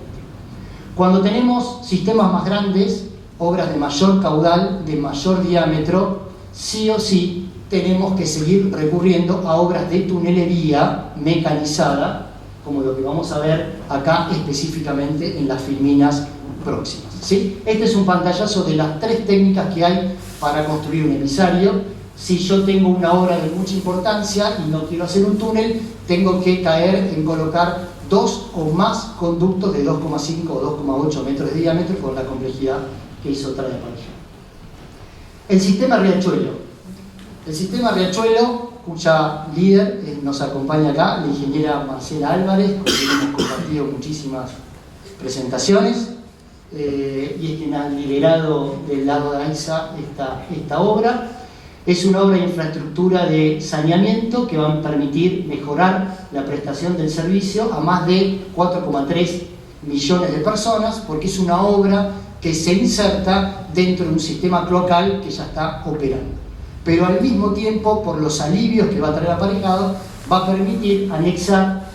Cuando tenemos sistemas más grandes, obras de mayor caudal, de mayor diámetro, sí o sí tenemos que seguir recurriendo a obras de tunelería mecanizada, como lo que vamos a ver acá específicamente en las filminas próximas, ¿sí? Este es un pantallazo de las 3 técnicas que hay para construir un emisario. Si yo tengo una obra de mucha importancia y no quiero hacer un túnel, tengo que caer en colocar 2 o más conductos de 2,5 o 2,8 metros de diámetro, con la complejidad que eso trae aparejo. El sistema Riachuelo. El sistema Riachuelo, cuya líder nos acompaña acá, la ingeniera Marcela Álvarez, con quien hemos compartido muchísimas presentaciones, y es quien ha liderado del lado de AISA esta obra. Es una obra de infraestructura de saneamiento que va a permitir mejorar la prestación del servicio a más de 4,3 millones de personas, porque es una obra que se inserta dentro de un sistema cloacal que ya está operando. pero al mismo tiempo, por los alivios que va a traer aparejado, va a permitir anexar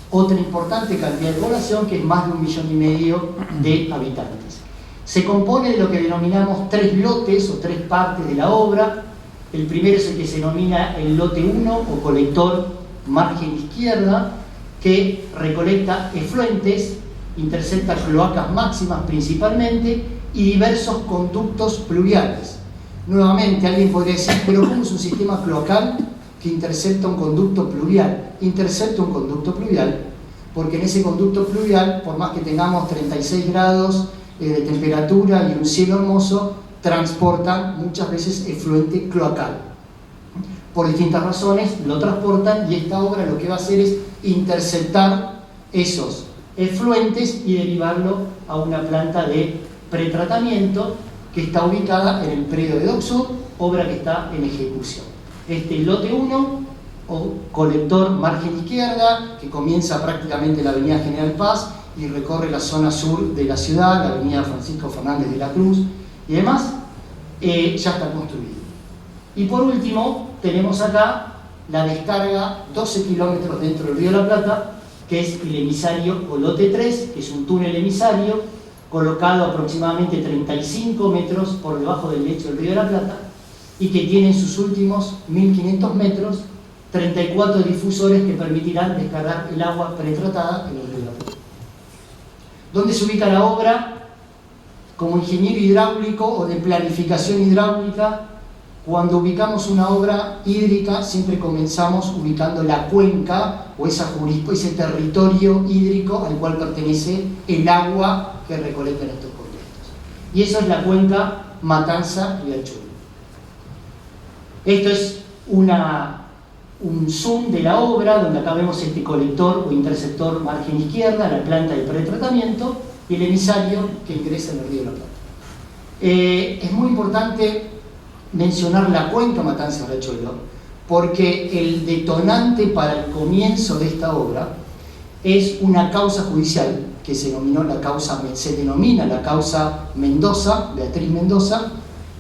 otra importante cantidad de población, que es más de 1,5 millones de habitantes. Se compone de lo que denominamos 3 lotes o 3 partes de la obra. El primero es el que se denomina el lote 1 o colector margen izquierda, que recolecta efluentes, intercepta cloacas máximas principalmente y diversos conductos pluviales. Nuevamente, alguien podría decir, pero ¿cómo es un sistema cloacal que intercepta un conducto pluvial? Intercepta un conducto pluvial porque en ese conducto pluvial, por más que tengamos 36 grados de temperatura y un cielo hermoso, transportan muchas veces efluente cloacal. Por distintas razones lo transportan, y esta obra lo que va a hacer es interceptar esos efluentes y derivarlo a una planta de pretratamiento que está ubicada en el predio de Dock Sud, obra que está en ejecución. Este lote 1 o colector margen izquierda, que comienza prácticamente en la avenida General Paz y recorre la zona sur de la ciudad, la avenida Francisco Fernández de la Cruz y demás, ya está construido. Y por último, tenemos acá la descarga 12 kilómetros dentro del Río de la Plata, que es el emisario o lote 3, que es un túnel emisario colocado aproximadamente 35 metros por debajo del lecho del Río de la Plata y que tiene en sus últimos 1500 metros 34 difusores que permitirán descargar el agua pretratada en el Río de la Plata. ¿Dónde se ubica la obra? Como ingeniero hidráulico o de planificación hidráulica, cuando ubicamos una obra hídrica siempre comenzamos ubicando la cuenca o ese territorio hídrico al cual pertenece el agua que recolectan estos conductos. Y eso es la cuenca Matanza-Riachuelo. Esto es un zoom de la obra, donde acá vemos este colector o interceptor margen izquierda, la planta de pretratamiento y el emisario que ingresa en el Río de la Plata. Es muy importante mencionar la cuenca Matanza-Riachuelo, porque el detonante para el comienzo de esta obra es una causa judicial que se denomina la causa Mendoza, Beatriz Mendoza,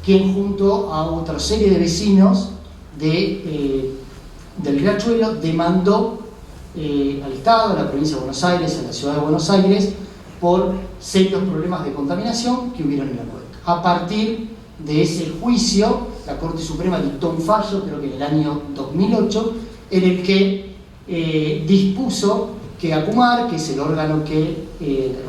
quien junto a otra serie de vecinos del Riachuelo demandó al Estado, a la provincia de Buenos Aires, a la ciudad de Buenos Aires, por serios problemas de contaminación que hubieron en la cuenca. A partir de ese juicio, la Corte Suprema dictó un fallo, creo que en el año 2008, en el que dispuso que ACUMAR, que es el órgano que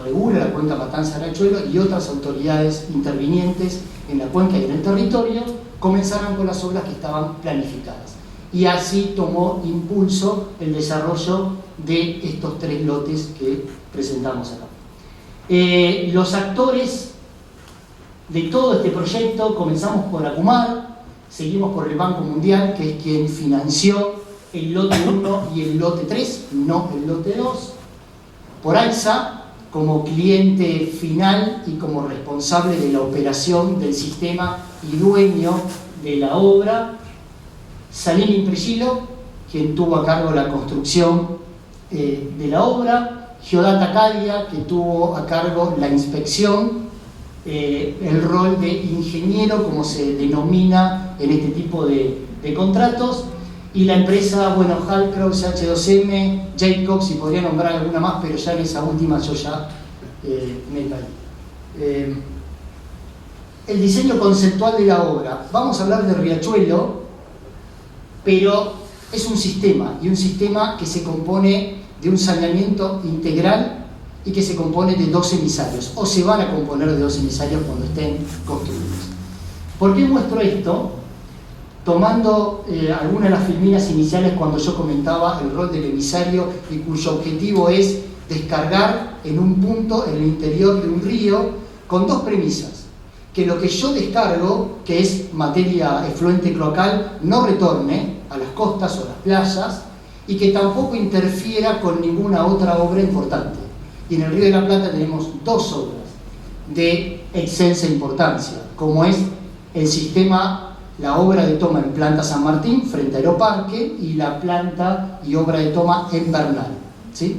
regula la cuenca Matanza-Riachuelo, y otras autoridades intervinientes en la cuenca y en el territorio, comenzaran con las obras que estaban planificadas. Y así tomó impulso el desarrollo de estos 3 lotes que presentamos acá. Los actores de todo este proyecto, comenzamos por ACUMAR, seguimos por el Banco Mundial, que es quien financió el lote 1 y el lote 3, no el lote 2, por ALSA, como cliente final y como responsable de la operación del sistema y dueño de la obra, Salim Impregilo, quien tuvo a cargo la construcción de la obra, Geodata Cadia, que tuvo a cargo la inspección, el rol de ingeniero, como se denomina en este tipo de contratos, y la empresa, bueno, Halcross, H2M, Jacobs, y podría nombrar alguna más, pero ya en esa última yo ya me caí. El diseño conceptual de la obra. Vamos a hablar de Riachuelo, pero es un sistema, y un sistema que se compone de un saneamiento integral y que se compone de 2 emisarios, o se van a componer de 2 emisarios cuando estén construidos. ¿Por qué muestro esto? Tomando algunas de las filminas iniciales cuando yo comentaba el rol del emisario y cuyo objetivo es descargar en un punto en el interior de un río con 2 premisas: que lo que yo descargo, que es materia efluente cloacal, no retorne a las costas o a las playas, y que tampoco interfiera con ninguna otra obra importante. Y en el Río de la Plata tenemos 2 obras de excelsa importancia, como es el sistema, la obra de toma en planta San Martín frente a Aeroparque, y la planta y obra de toma en Bernal, ¿sí?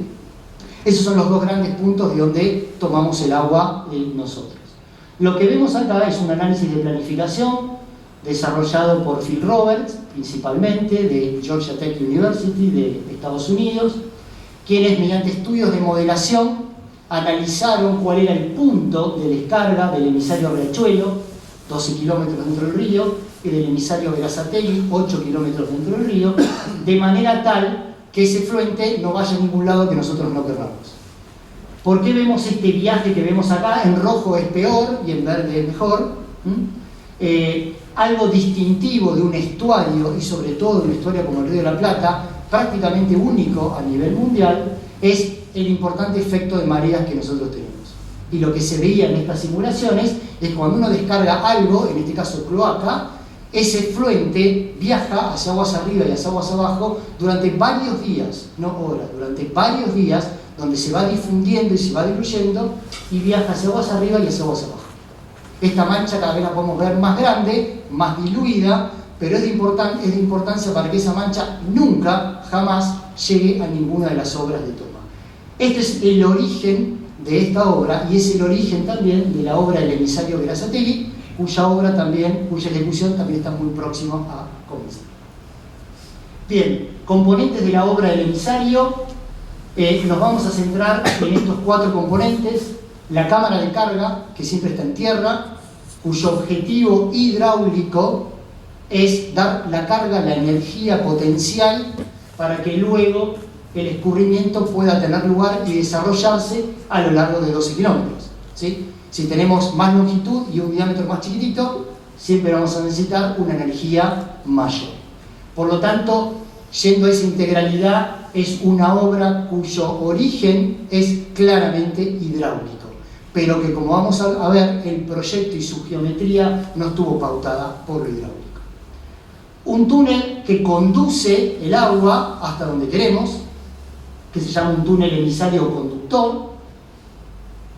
Esos son los 2 grandes puntos de donde tomamos el agua nosotros. Lo que vemos acá es un análisis de planificación desarrollado por Phil Roberts, principalmente, de Georgia Tech University de Estados Unidos, quienes mediante estudios de modelación analizaron cuál era el punto de descarga del emisario Riachuelo, 12 kilómetros dentro del río, y del emisario Berazategui, 8 kilómetros dentro del río, de manera tal que ese fluente no vaya a ningún lado que nosotros no querramos. ¿Por qué vemos este viaje que vemos acá? En rojo es peor y en verde es mejor. Algo distintivo de un estuario, y sobre todo de un estuario como el Río de la Plata, prácticamente único a nivel mundial, es el importante efecto de mareas que nosotros tenemos. Y lo que se veía en estas simulaciones es cuando uno descarga algo, en este caso cloaca, ese fluente viaja hacia aguas arriba y hacia aguas abajo durante varios días, no horas, durante varios días, donde se va difundiendo y se va diluyendo y viaja hacia aguas arriba y hacia aguas abajo. Esta mancha cada vez la podemos ver más grande, más diluida, pero es de importancia para que esa mancha nunca, jamás llegue a ninguna de las obras de toma. Este es el origen de esta obra y es el origen también de la obra del emisario Berazategui, cuya ejecución también está muy próxima a comenzar. Bien, componentes de la obra del emisario, nos vamos a centrar en estos 4 componentes. La cámara de carga, que siempre está en tierra, cuyo objetivo hidráulico es dar la carga, la energía potencial, para que luego el escurrimiento pueda tener lugar y desarrollarse a lo largo de 12 kilómetros. ¿Sí? Si tenemos más longitud y un diámetro más chiquitito, siempre vamos a necesitar una energía mayor. Por lo tanto, yendo a esa integralidad, es una obra cuyo origen es claramente hidráulico, pero que, como vamos a ver, el proyecto y su geometría no estuvo pautada por lo hidráulico. Un túnel que conduce el agua hasta donde queremos, que se llama un túnel emisario o conductor,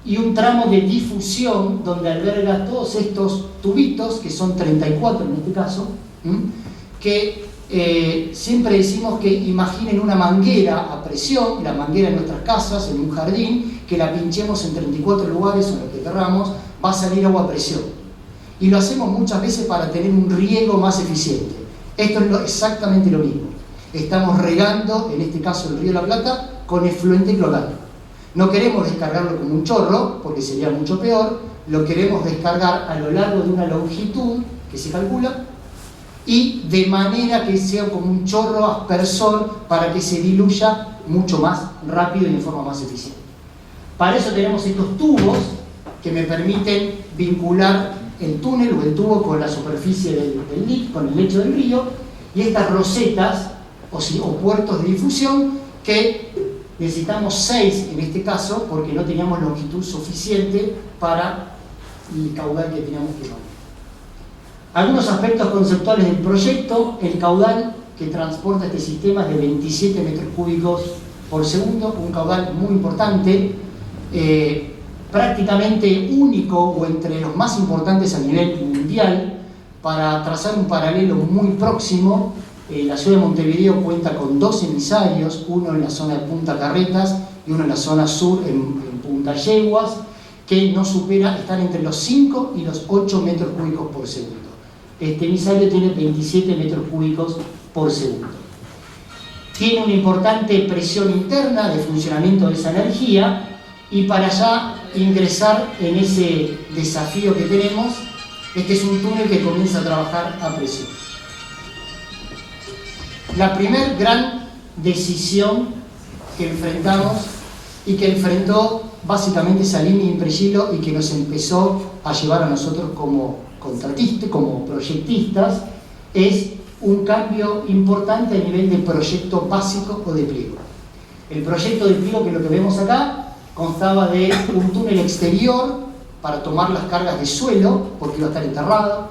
y un tramo de difusión donde alberga todos estos tubitos, que son 34 en este caso, que siempre decimos que imaginen una manguera a presión, la manguera en nuestras casas, en un jardín, que la pinchemos en 34 lugares o en lo que querramos, va a salir agua a presión. Y lo hacemos muchas veces para tener un riego más eficiente. Esto es exactamente lo mismo. Estamos regando, en este caso el Río de la Plata, con efluente cloacal. No queremos descargarlo como un chorro, porque sería mucho peor, lo queremos descargar a lo largo de una longitud que se calcula, y de manera que sea como un chorro aspersor para que se diluya mucho más rápido y de forma más eficiente. Para eso tenemos estos tubos que me permiten vincular el túnel o el tubo con la superficie con el lecho del río, y estas rosetas o puertos de difusión que necesitamos 6 en este caso porque no teníamos longitud suficiente para el caudal que teníamos que manejar. Algunos aspectos conceptuales del proyecto: el caudal que transporta este sistema es de 27 metros cúbicos por segundo, un caudal muy importante, prácticamente único o entre los más importantes a nivel mundial. Para trazar un paralelo muy próximo, la ciudad de Montevideo cuenta con 2 emisarios, uno en la zona de Punta Carretas y uno en la zona sur, en Punta Yeguas, que no supera, están entre los 5 y los 8 metros cúbicos por segundo. Este emisario tiene 27 metros cúbicos por segundo. Tiene una importante presión interna de funcionamiento de esa energía, y para ya ingresar en ese desafío que tenemos, este es un túnel que comienza a trabajar a presión. La primer gran decisión que enfrentamos y que enfrentó básicamente Salini y Impregilo y que nos empezó a llevar a nosotros como contratistas, como proyectistas, es un cambio importante a nivel de proyecto básico o de pliego. El proyecto de pliego, que es lo que vemos acá, constaba de un túnel exterior para tomar las cargas de suelo, porque iba a estar enterrado,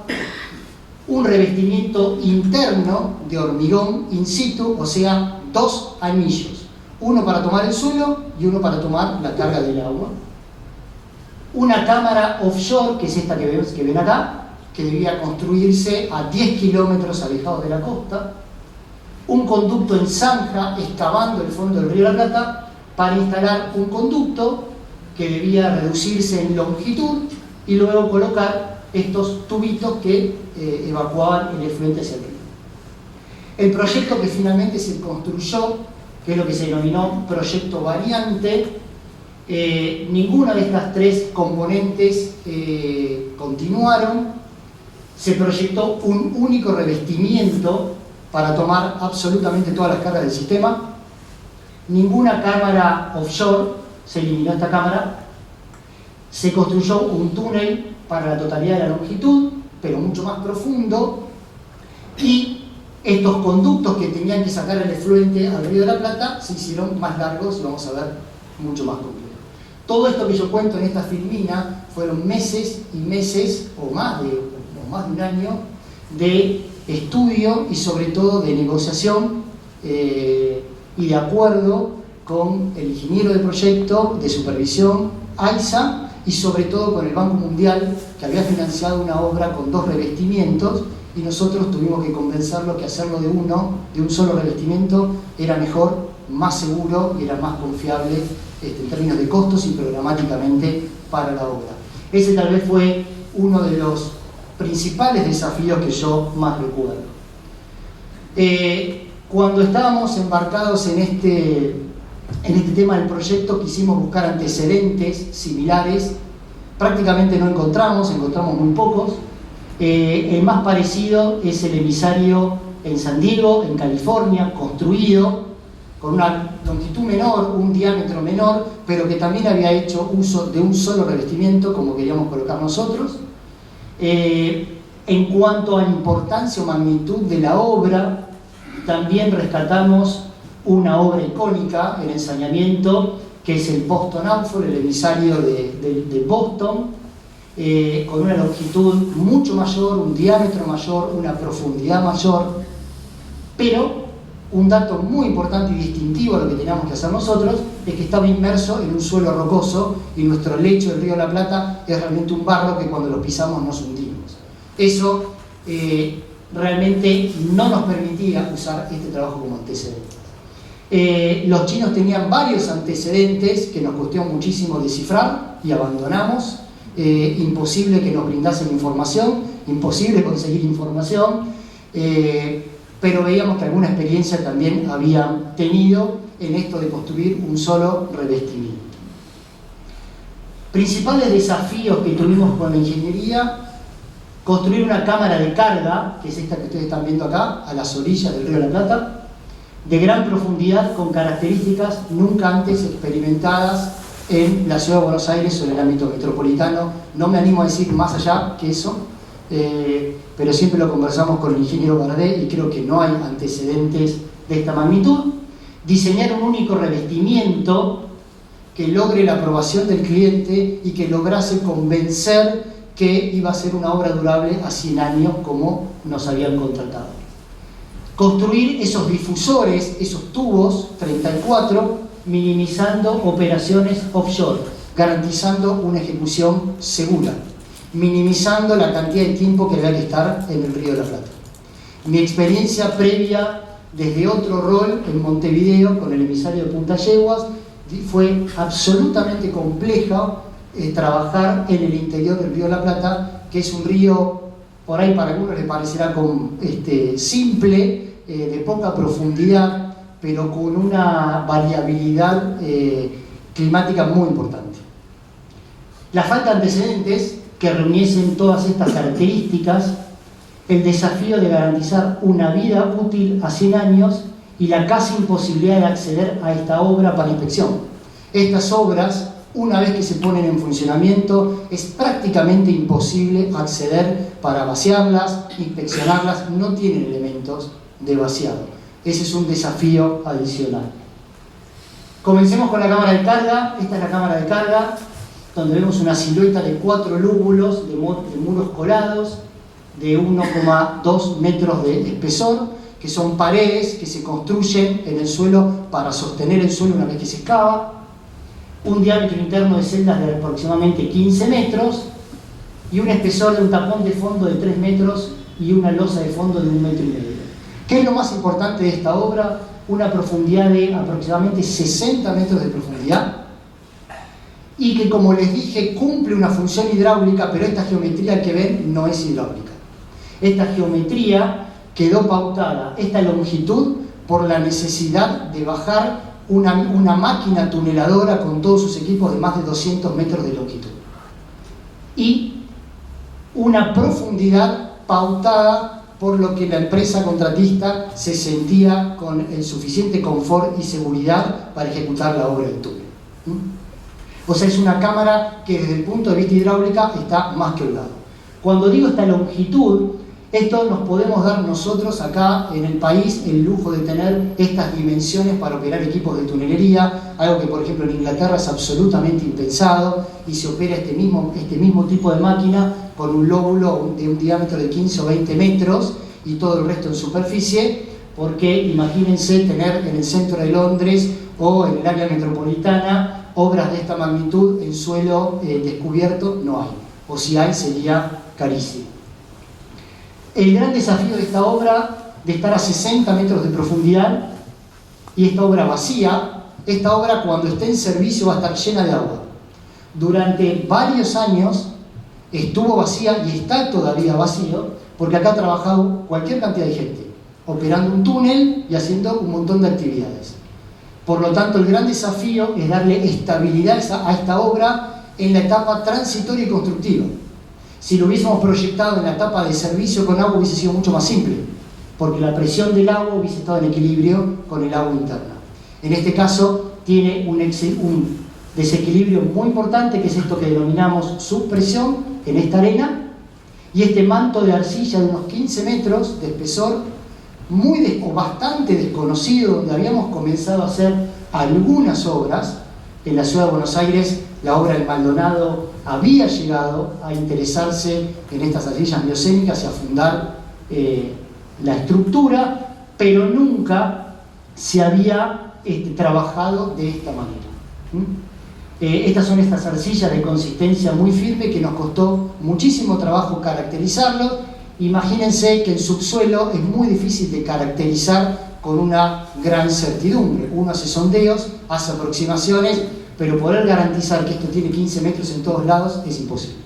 un revestimiento interno de hormigón in situ, o sea, 2 anillos, uno para tomar el suelo y uno para tomar la carga del agua, una cámara offshore, que es esta que ven acá, que debía construirse a 10 kilómetros alejados de la costa, un conducto en zanja excavando el fondo del Río de la Plata para instalar un conducto que debía reducirse en longitud y luego colocar estos tubitos que evacuaban el efluente hacia el río. El proyecto que finalmente se construyó, que es lo que se denominó proyecto variante, ninguna de estas tres componentes continuaron. Se proyectó un único revestimiento para tomar absolutamente todas las cargas del sistema. Ninguna cámara offshore, se eliminó esta cámara. Se construyó un túnel para la totalidad de la longitud, pero mucho más profundo, y estos conductos que tenían que sacar el efluente al Río de la Plata se hicieron más largos y vamos a ver mucho más complejo. Todo esto que yo cuento en esta filmina fueron meses y meses, o más de un año, de estudio y sobre todo de negociación y de acuerdo con el ingeniero de proyecto, de supervisión, AISA, y sobre todo con el Banco Mundial, que había financiado una obra con 2 revestimientos, y nosotros tuvimos que convencerlo que hacerlo de un solo revestimiento, era mejor, más seguro y era más confiable en términos de costos y programáticamente para la obra. Ese tal vez fue uno de los principales desafíos que yo más recuerdo. Cuando estábamos embarcados en este tema del proyecto, quisimos buscar antecedentes similares. Prácticamente no encontramos muy pocos. El más parecido es el emisario en San Diego, en California, construido con una longitud menor, un diámetro menor, pero que también había hecho uso de un solo revestimiento, como queríamos colocar nosotros. En cuanto a importancia o magnitud de la obra, también rescatamos una obra icónica en ensañamiento, que es el Boston Outfall, el emisario de Boston, con una longitud mucho mayor, un diámetro mayor, una profundidad mayor, pero un dato muy importante y distintivo a lo que teníamos que hacer nosotros es que estaba inmerso en un suelo rocoso y nuestro lecho del Río de la Plata es realmente un barro que cuando lo pisamos nos hundimos. Eso realmente no nos permitía usar este trabajo como antecedente. Los chinos tenían varios antecedentes que nos costó muchísimo descifrar y abandonamos. Imposible que nos brindasen información, imposible conseguir información, pero veíamos que alguna experiencia también habían tenido en esto de construir un solo revestimiento. Principales desafíos que tuvimos con la ingeniería: construir una cámara de carga, que es esta que ustedes están viendo acá, a las orillas del Río de la Plata, de gran profundidad, con características nunca antes experimentadas en la ciudad de Buenos Aires o en el ámbito metropolitano. No me animo a decir más allá que eso, pero siempre lo conversamos con el ingeniero Bardé y creo que no hay antecedentes de esta magnitud. Diseñar un único revestimiento que logre la aprobación del cliente y que lograse convencer que iba a ser una obra durable a 100 años como nos habían contratado. Construir esos difusores, esos tubos 34, minimizando operaciones offshore, garantizando una ejecución segura, minimizando la cantidad de tiempo que había que estar en el Río de la Plata. Mi experiencia previa desde otro rol en Montevideo con el emisario de Punta Yeguas fue absolutamente compleja trabajar en el interior del Río de la Plata, que es un río, por ahí para algunos les parecerá simple, de poca profundidad, pero con una variabilidad climática muy importante. La falta de antecedentes que reuniesen todas estas características, el desafío de garantizar una vida útil a 100 años y la casi imposibilidad de acceder a esta obra para inspección. Estas obras, una vez que se ponen en funcionamiento, es prácticamente imposible acceder para vaciarlas, inspeccionarlas, no tienen elementos de vaciado. Ese es un desafío adicional. Comencemos con la cámara de carga. Esta es la cámara de carga, donde vemos una silueta de 4 lúbulos de muros colados de 1,2 metros de espesor, que son paredes que se construyen en el suelo para sostener el suelo una vez que se excava, un diámetro interno de celdas de aproximadamente 15 metros y un espesor de un tapón de fondo de 3 metros y una losa de fondo de 1,5 metros. ¿Qué es lo más importante de esta obra? Una profundidad de aproximadamente 60 metros de profundidad y que, como les dije, cumple una función hidráulica, pero esta geometría que ven no es hidráulica. Esta geometría quedó pautada, esta longitud, por la necesidad de bajar una máquina tuneladora con todos sus equipos de más de 200 metros de longitud. Y una profundidad pautada por lo que la empresa contratista se sentía con el suficiente confort y seguridad para ejecutar la obra del túnel. O sea, es una cámara que desde el punto de vista hidráulica está más que holgado. Cuando digo esta longitud, esto nos podemos dar nosotros acá en el país el lujo de tener estas dimensiones para operar equipos de tunelería, algo que por ejemplo en Inglaterra es absolutamente impensado, y se opera este mismo tipo de máquina con un lóbulo de un diámetro de 15 o 20 metros y todo el resto en superficie, porque imagínense tener en el centro de Londres o en el área metropolitana obras de esta magnitud en suelo descubierto. No hay, o si hay sería carísimo. El gran desafío de esta obra, de estar a 60 metros de profundidad, y esta obra vacía, esta obra cuando esté en servicio va a estar llena de agua. Durante varios años estuvo vacía y está todavía vacío, porque acá ha trabajado cualquier cantidad de gente, operando un túnel y haciendo un montón de actividades. Por lo tanto, el gran desafío es darle estabilidad a esta obra en la etapa transitoria y constructiva. Si lo hubiésemos proyectado en la etapa de servicio con agua hubiese sido mucho más simple, porque la presión del agua hubiese estado en equilibrio con el agua interna. En este caso tiene un desequilibrio muy importante, que es esto que denominamos subpresión en esta arena, y este manto de arcilla de unos 15 metros de espesor, bastante desconocido, donde habíamos comenzado a hacer algunas obras. En la ciudad de Buenos Aires, la obra del Maldonado había llegado a interesarse en estas arcillas miocénicas y a fundar la estructura, pero nunca se había trabajado de esta manera. Estas son estas arcillas de consistencia muy firme que nos costó muchísimo trabajo caracterizarlo. Imagínense que el subsuelo es muy difícil de caracterizar con una gran certidumbre. Uno hace sondeos, hace aproximaciones, pero poder garantizar que esto tiene 15 metros en todos lados es imposible.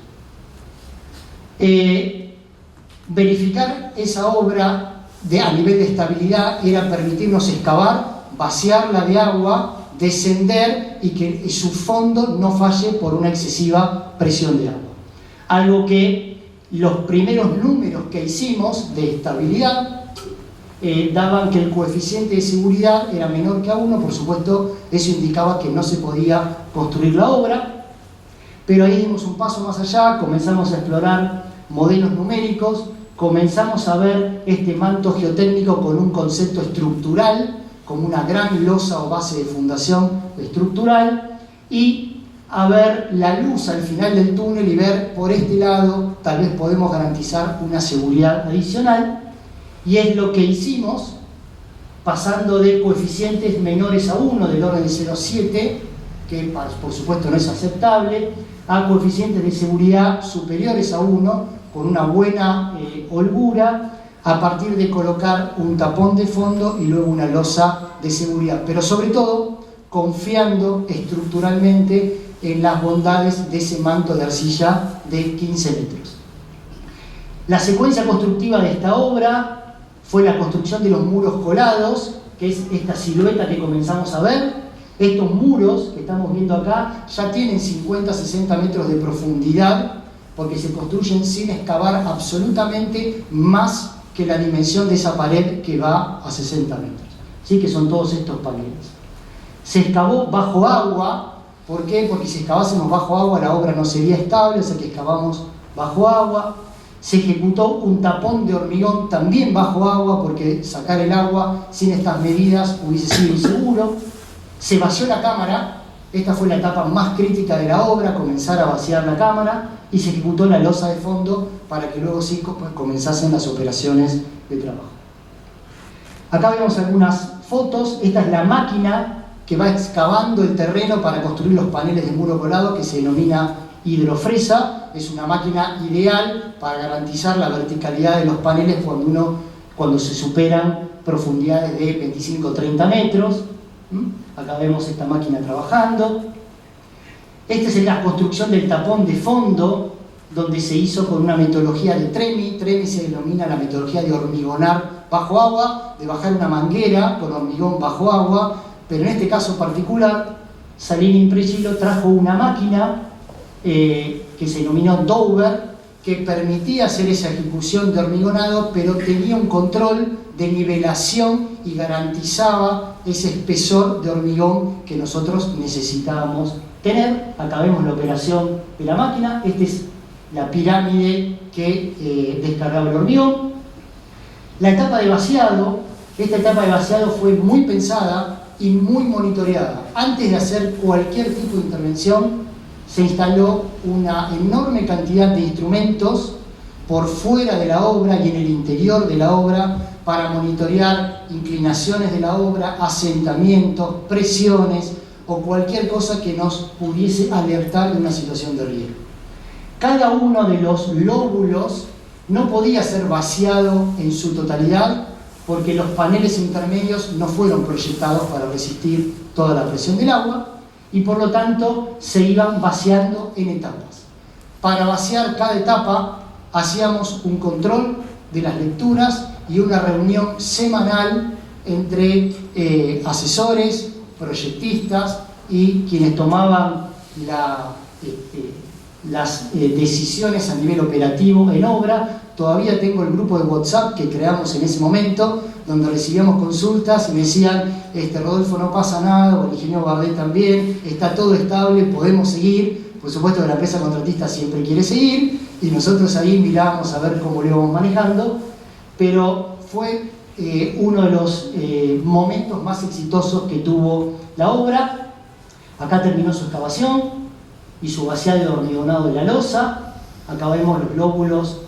Verificar esa obra a nivel de estabilidad era permitirnos excavar, vaciarla de agua, descender y que su fondo no falle por una excesiva presión de agua. Algo que los primeros números que hicimos de estabilidad daban que el coeficiente de seguridad era menor que a 1, por supuesto eso indicaba que no se podía construir la obra, pero ahí dimos un paso más allá, comenzamos a explorar modelos numéricos, comenzamos a ver este manto geotécnico con un concepto estructural, como una gran losa o base de fundación estructural, y a ver la luz al final del túnel y ver por este lado tal vez podemos garantizar una seguridad adicional. Y es lo que hicimos, pasando de coeficientes menores a 1 del orden de 0,7, que por supuesto no es aceptable, a coeficientes de seguridad superiores a 1, con una buena holgura, a partir de colocar un tapón de fondo y luego una losa de seguridad, pero sobre todo confiando estructuralmente en las bondades de ese manto de arcilla de 15 metros. La secuencia constructiva de esta obra fue la construcción de los muros colados, que es esta silueta que comenzamos a ver. Estos muros que estamos viendo acá ya tienen 50-60 metros de profundidad, porque se construyen sin excavar absolutamente más que la dimensión de esa pared que va a 60 metros. ¿Sí? Que son todos estos paneles. Se excavó bajo agua. ¿Por qué? Porque si excavásemos bajo agua la obra no sería estable, o sea que excavamos bajo agua. Se ejecutó un tapón de hormigón también bajo agua, porque sacar el agua sin estas medidas hubiese sido inseguro. Se vació la cámara, esta fue la etapa más crítica de la obra, comenzar a vaciar la cámara, y se ejecutó la losa de fondo para que luego sí comenzasen las operaciones de trabajo. Acá vemos algunas fotos. Esta es la máquina que va excavando el terreno para construir los paneles de muro colado, que se denomina hidrofresa. Es una máquina ideal para garantizar la verticalidad de los paneles cuando se superan profundidades de 25 o 30 metros. Acá vemos esta máquina trabajando. Esta es la construcción del tapón de fondo, donde se hizo con una metodología de TREMI. TREMI se denomina la metodología de hormigonar bajo agua, de bajar una manguera con hormigón bajo agua, pero en este caso particular, Salini Impregilo trajo una máquina que se denominó Dover, que permitía hacer esa ejecución de hormigonado, pero tenía un control de nivelación y garantizaba ese espesor de hormigón que nosotros necesitábamos tener. Acá vemos la operación de la máquina. Esta es la pirámide que descargaba el hormigón. La etapa de vaciado, esta etapa de vaciado fue muy pensada y muy monitoreada. Antes de hacer cualquier tipo de intervención, se instaló una enorme cantidad de instrumentos por fuera de la obra y en el interior de la obra para monitorear inclinaciones de la obra, asentamientos, presiones o cualquier cosa que nos pudiese alertar de una situación de riesgo. Cada uno de los lóbulos no podía ser vaciado en su totalidad porque los paneles intermedios no fueron proyectados para resistir toda la presión del agua y por lo tanto se iban vaciando en etapas. Para vaciar cada etapa hacíamos un control de las lecturas y una reunión semanal entre asesores, proyectistas y quienes tomaban las decisiones a nivel operativo en obra. Todavía tengo el grupo de WhatsApp que creamos en ese momento, donde recibíamos consultas y me decían, Rodolfo, no pasa nada, o el ingeniero Bardet también, está todo estable, podemos seguir. Por supuesto que la empresa contratista siempre quiere seguir, y nosotros ahí mirábamos a ver cómo lo íbamos manejando, pero fue uno de los momentos más exitosos que tuvo la obra. Acá terminó su excavación y su vaciado de hormigonado de la losa. Acá vemos los lóbulos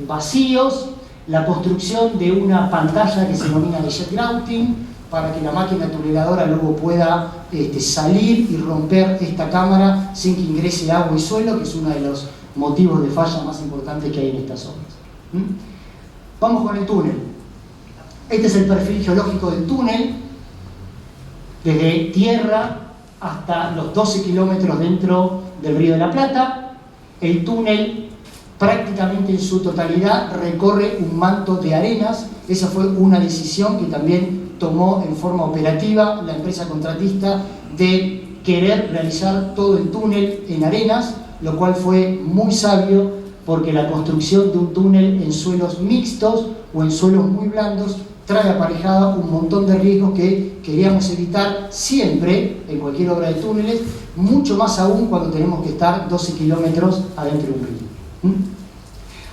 vacíos, la construcción de una pantalla que se denomina de jet grouting para que la máquina tuneladora luego pueda salir y romper esta cámara sin que ingrese agua y suelo, que es uno de los motivos de falla más importantes que hay en estas obras. Vamos con el túnel. Este es el perfil geológico del túnel, desde tierra hasta los 12 kilómetros dentro del Río de la Plata. El túnel prácticamente en su totalidad recorre un manto de arenas. Esa fue una decisión que también tomó en forma operativa la empresa contratista de querer realizar todo el túnel en arenas, lo cual fue muy sabio porque la construcción de un túnel en suelos mixtos o en suelos muy blandos trae aparejada un montón de riesgos que queríamos evitar siempre en cualquier obra de túneles, mucho más aún cuando tenemos que estar 12 kilómetros adentro de un río.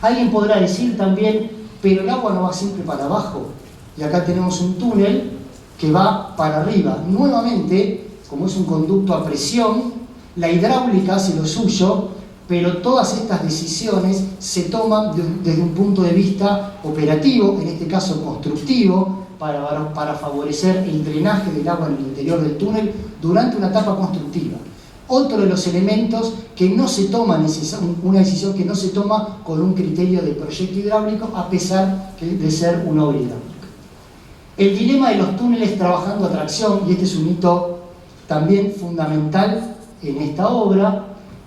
Alguien podrá decir también, pero el agua no va siempre para abajo, y acá tenemos un túnel que va para arriba. Nuevamente, como es un conducto a presión, la hidráulica hace lo suyo, pero todas estas decisiones se toman desde un punto de vista operativo, en este caso constructivo, para favorecer el drenaje del agua en el interior del túnel durante una etapa constructiva. Otro de los elementos que no se toma, una decisión que no se toma con un criterio de proyecto hidráulico, a pesar de ser una obra hidráulica. El dilema de los túneles trabajando a tracción, y este es un hito también fundamental en esta obra,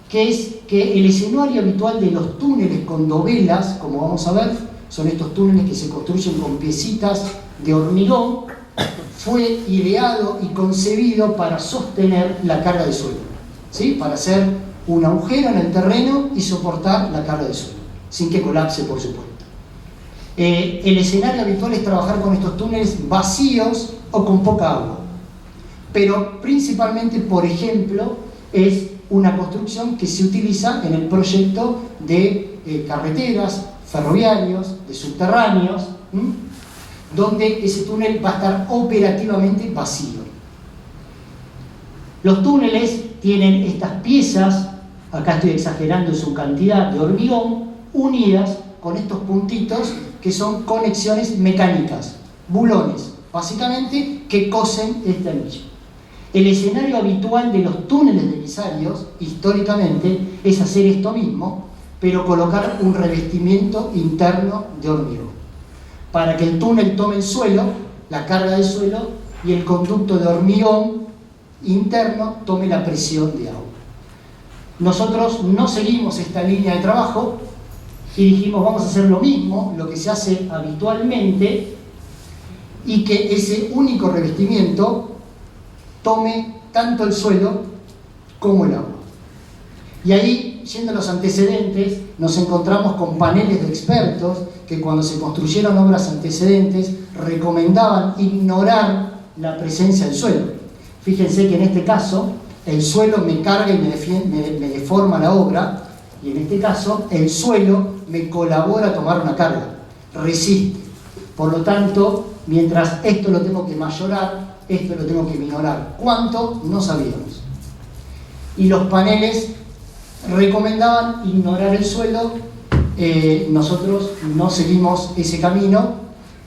que es que el escenario habitual de los túneles con dovelas, como vamos a ver, son estos túneles que se construyen con piecitas de hormigón, fue ideado y concebido para sostener la carga de suelo, ¿sí? Para hacer un agujero en el terreno y soportar la carga de suelo, sin que colapse, por supuesto. El escenario habitual es trabajar con estos túneles vacíos o con poca agua, pero principalmente, por ejemplo, es una construcción que se utiliza en el proyecto de carreteras, ferroviarios, de subterráneos, donde ese túnel va a estar operativamente vacío. Los túneles tienen estas piezas, acá estoy exagerando en su cantidad, de hormigón, unidas con estos puntitos que son conexiones mecánicas, bulones, básicamente, que cosen este anillo. El escenario habitual de los túneles de emisarios, históricamente, es hacer esto mismo, pero colocar un revestimiento interno de hormigón, para que el túnel tome el suelo, la carga de suelo, y el conducto de hormigón interno tome la presión de agua. nosotros no seguimos esta línea de trabajo y dijimos vamos a hacer lo mismo, lo que se hace habitualmente, y que ese único revestimiento tome tanto el suelo como el agua. Y ahí, yendo a los antecedentes, nos encontramos con paneles de expertos que cuando se construyeron obras antecedentes recomendaban ignorar la presencia del suelo. Fíjense que en este caso el suelo me carga y me deforma la obra, y en este caso el suelo me colabora a tomar una carga, resiste. Por lo tanto, mientras esto lo tengo que mayorar, esto lo tengo que minorar. ¿Cuánto? No sabíamos. Y los paneles recomendaban ignorar el suelo. Nosotros no seguimos ese camino,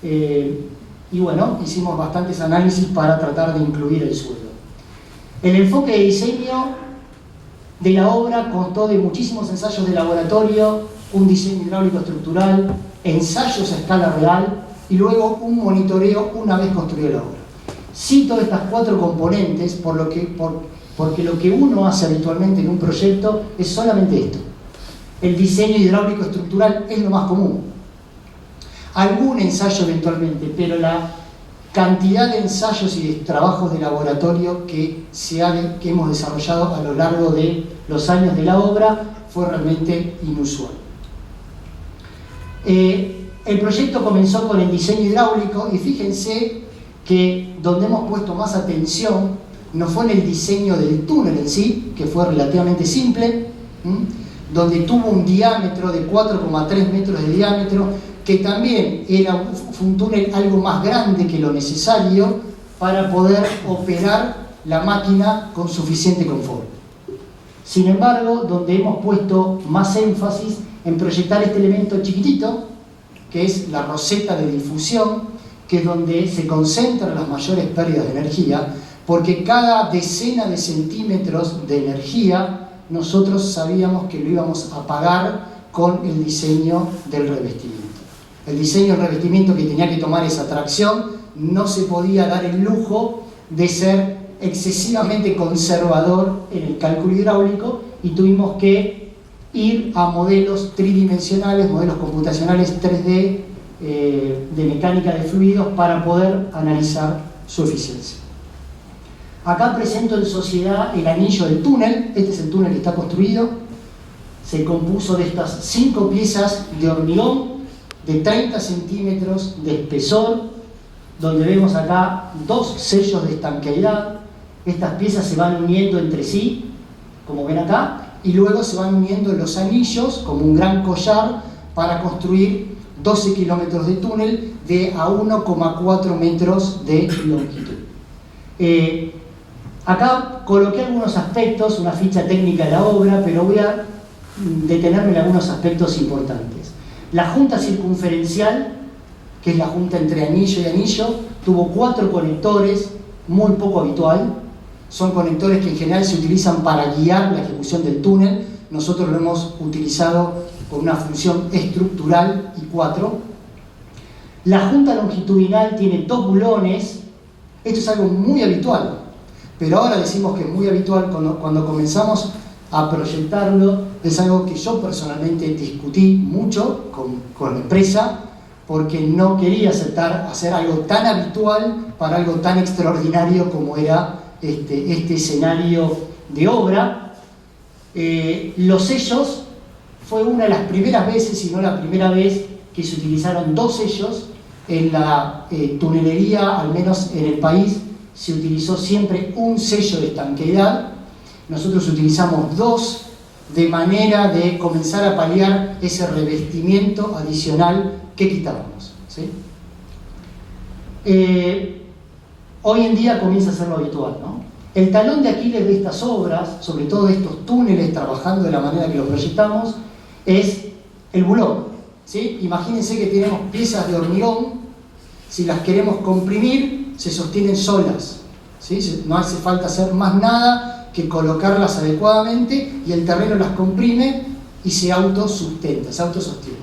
y bueno, hicimos bastantes análisis para tratar de incluir el suelo. El enfoque de diseño de la obra constó de muchísimos ensayos de laboratorio, un diseño hidráulico estructural, ensayos a escala real y luego un monitoreo una vez construida la obra. Cito estas 4 componentes porque lo que uno hace habitualmente en un proyecto es solamente esto. El diseño hidráulico estructural es lo más común. Algún ensayo eventualmente, pero la cantidad de ensayos y de trabajos de laboratorio que hemos desarrollado a lo largo de los años de la obra fue realmente inusual. El proyecto comenzó con el diseño hidráulico y fíjense que donde hemos puesto más atención no fue en el diseño del túnel en sí, que fue relativamente simple, donde tuvo un diámetro de 4,3 metros de diámetro, que también fue un túnel algo más grande que lo necesario para poder operar la máquina con suficiente confort. Sin embargo, donde hemos puesto más énfasis en proyectar este elemento chiquitito, que es la roseta de difusión, que es donde se concentran las mayores pérdidas de energía, porque cada decena de centímetros de energía nosotros sabíamos que lo íbamos a pagar con el diseño del revestimiento. El diseño del revestimiento que tenía que tomar esa tracción no se podía dar el lujo de ser excesivamente conservador en el cálculo hidráulico y tuvimos que ir a modelos tridimensionales, modelos computacionales 3D de mecánica de fluidos para poder analizar su eficiencia. Acá presento en sociedad el anillo del túnel. Este es el túnel que está construido. Se compuso de estas 5 piezas de hormigón de 30 centímetros de espesor, donde vemos acá 2 sellos de estanqueidad. Estas piezas se van uniendo entre sí, como ven acá, y luego se van uniendo los anillos como un gran collar para construir 12 kilómetros de túnel de a 1,4 metros de longitud. Acá coloqué algunos aspectos, una ficha técnica de la obra, pero voy a detenerme en algunos aspectos importantes. La junta circunferencial, que es la junta entre anillo y anillo, tuvo 4 conectores, muy poco habitual. Son conectores que en general se utilizan para guiar la ejecución del túnel. Nosotros lo hemos utilizado con una función estructural y 4. La junta longitudinal tiene 2 bulones. Esto es algo muy habitual, pero ahora decimos que es muy habitual. Cuando comenzamos a proyectarlo, es algo que yo personalmente discutí mucho con la empresa, porque no quería aceptar hacer algo tan habitual para algo tan extraordinario como era este escenario de obra. Los sellos fue una de las primeras veces, si no la primera vez, que se utilizaron 2 sellos. En la tunelería, al menos en el país, se utilizó siempre un sello de estanqueidad. Nosotros utilizamos 2 de manera de comenzar a paliar ese revestimiento adicional que quitábamos, ¿sí? Hoy en día comienza a ser lo habitual, ¿no? El talón de Aquiles de estas obras, sobre todo de estos túneles trabajando de la manera que los proyectamos, es el bulón, ¿sí? Imagínense que tenemos piezas de hormigón, si las queremos comprimir, se sostienen solas, ¿sí? No hace falta hacer más nada que colocarlas adecuadamente y el terreno las comprime y se autosustenta, se autosostiene.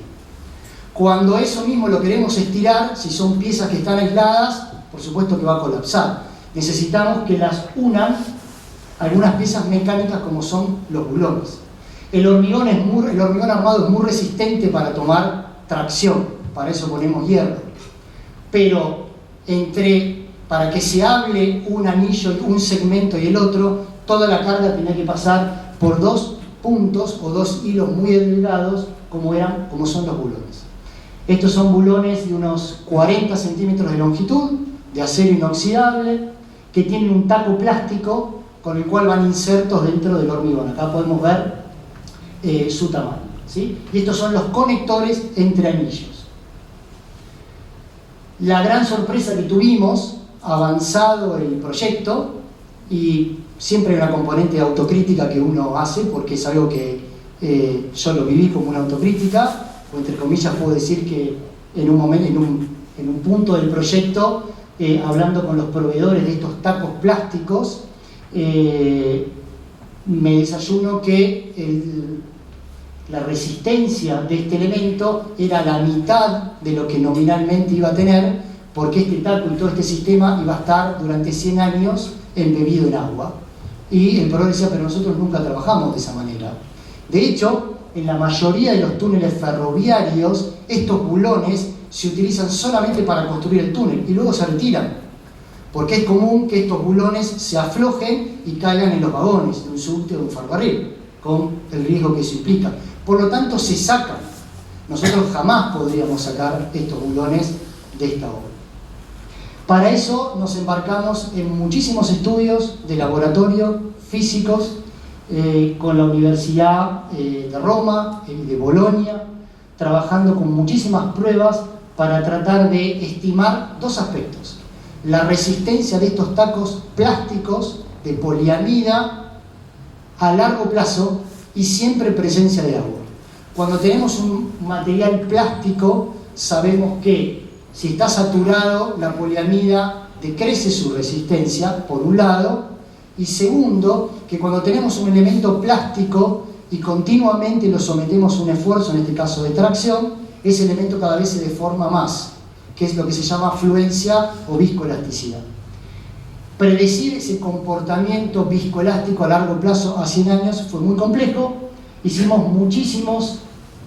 Cuando eso mismo lo queremos estirar, si son piezas que están aisladas, por supuesto que va a colapsar. Necesitamos que las unan algunas piezas mecánicas como son los bulones. El hormigón armado es muy resistente para tomar tracción, para eso ponemos hierro. Pero para que se hable un anillo, un segmento y el otro, toda la carga tenía que pasar por dos puntos o dos hilos muy delgados como son los bulones. Estos son bulones de unos 40 centímetros de longitud, de acero inoxidable, que tienen un taco plástico con el cual van insertos dentro del hormigón. Acá podemos ver su tamaño, ¿sí? Y estos son los conectores entre anillos. La gran sorpresa que tuvimos, avanzado el proyecto, y siempre hay una componente de autocrítica que uno hace, porque es algo que yo lo viví como una autocrítica, o entre comillas puedo decir que en un punto del proyecto, hablando con los proveedores de estos tacos plásticos, me desayuno que la resistencia de este elemento era la mitad de lo que nominalmente iba a tener, porque este taco y todo este sistema iba a estar durante 100 años embebido en agua. Y el proveedor decía, pero nosotros nunca trabajamos de esa manera. De hecho, en la mayoría de los túneles ferroviarios, estos bulones se utilizan solamente para construir el túnel y luego se retiran, porque es común que estos bulones se aflojen y caigan en los vagones de un subte o de un ferrocarril, con el riesgo que eso implica. Por lo tanto, se sacan. Nosotros jamás podríamos sacar estos bulones de esta obra. Para eso nos embarcamos en muchísimos estudios de laboratorio físicos con la Universidad de Roma, de Bolonia, trabajando con muchísimas pruebas para tratar de estimar dos aspectos: la resistencia de estos tacos plásticos de poliamida a largo plazo y siempre presencia de agua. Cuando tenemos un material plástico, sabemos que si está saturado, la poliamida decrece su resistencia, por un lado, y segundo, que cuando tenemos un elemento plástico y continuamente lo sometemos a un esfuerzo, en este caso de tracción, ese elemento cada vez se deforma más, que es lo que se llama fluencia o viscoelasticidad. Predecir ese comportamiento viscoelástico a largo plazo, a 100 años, fue muy complejo. Hicimos muchísimos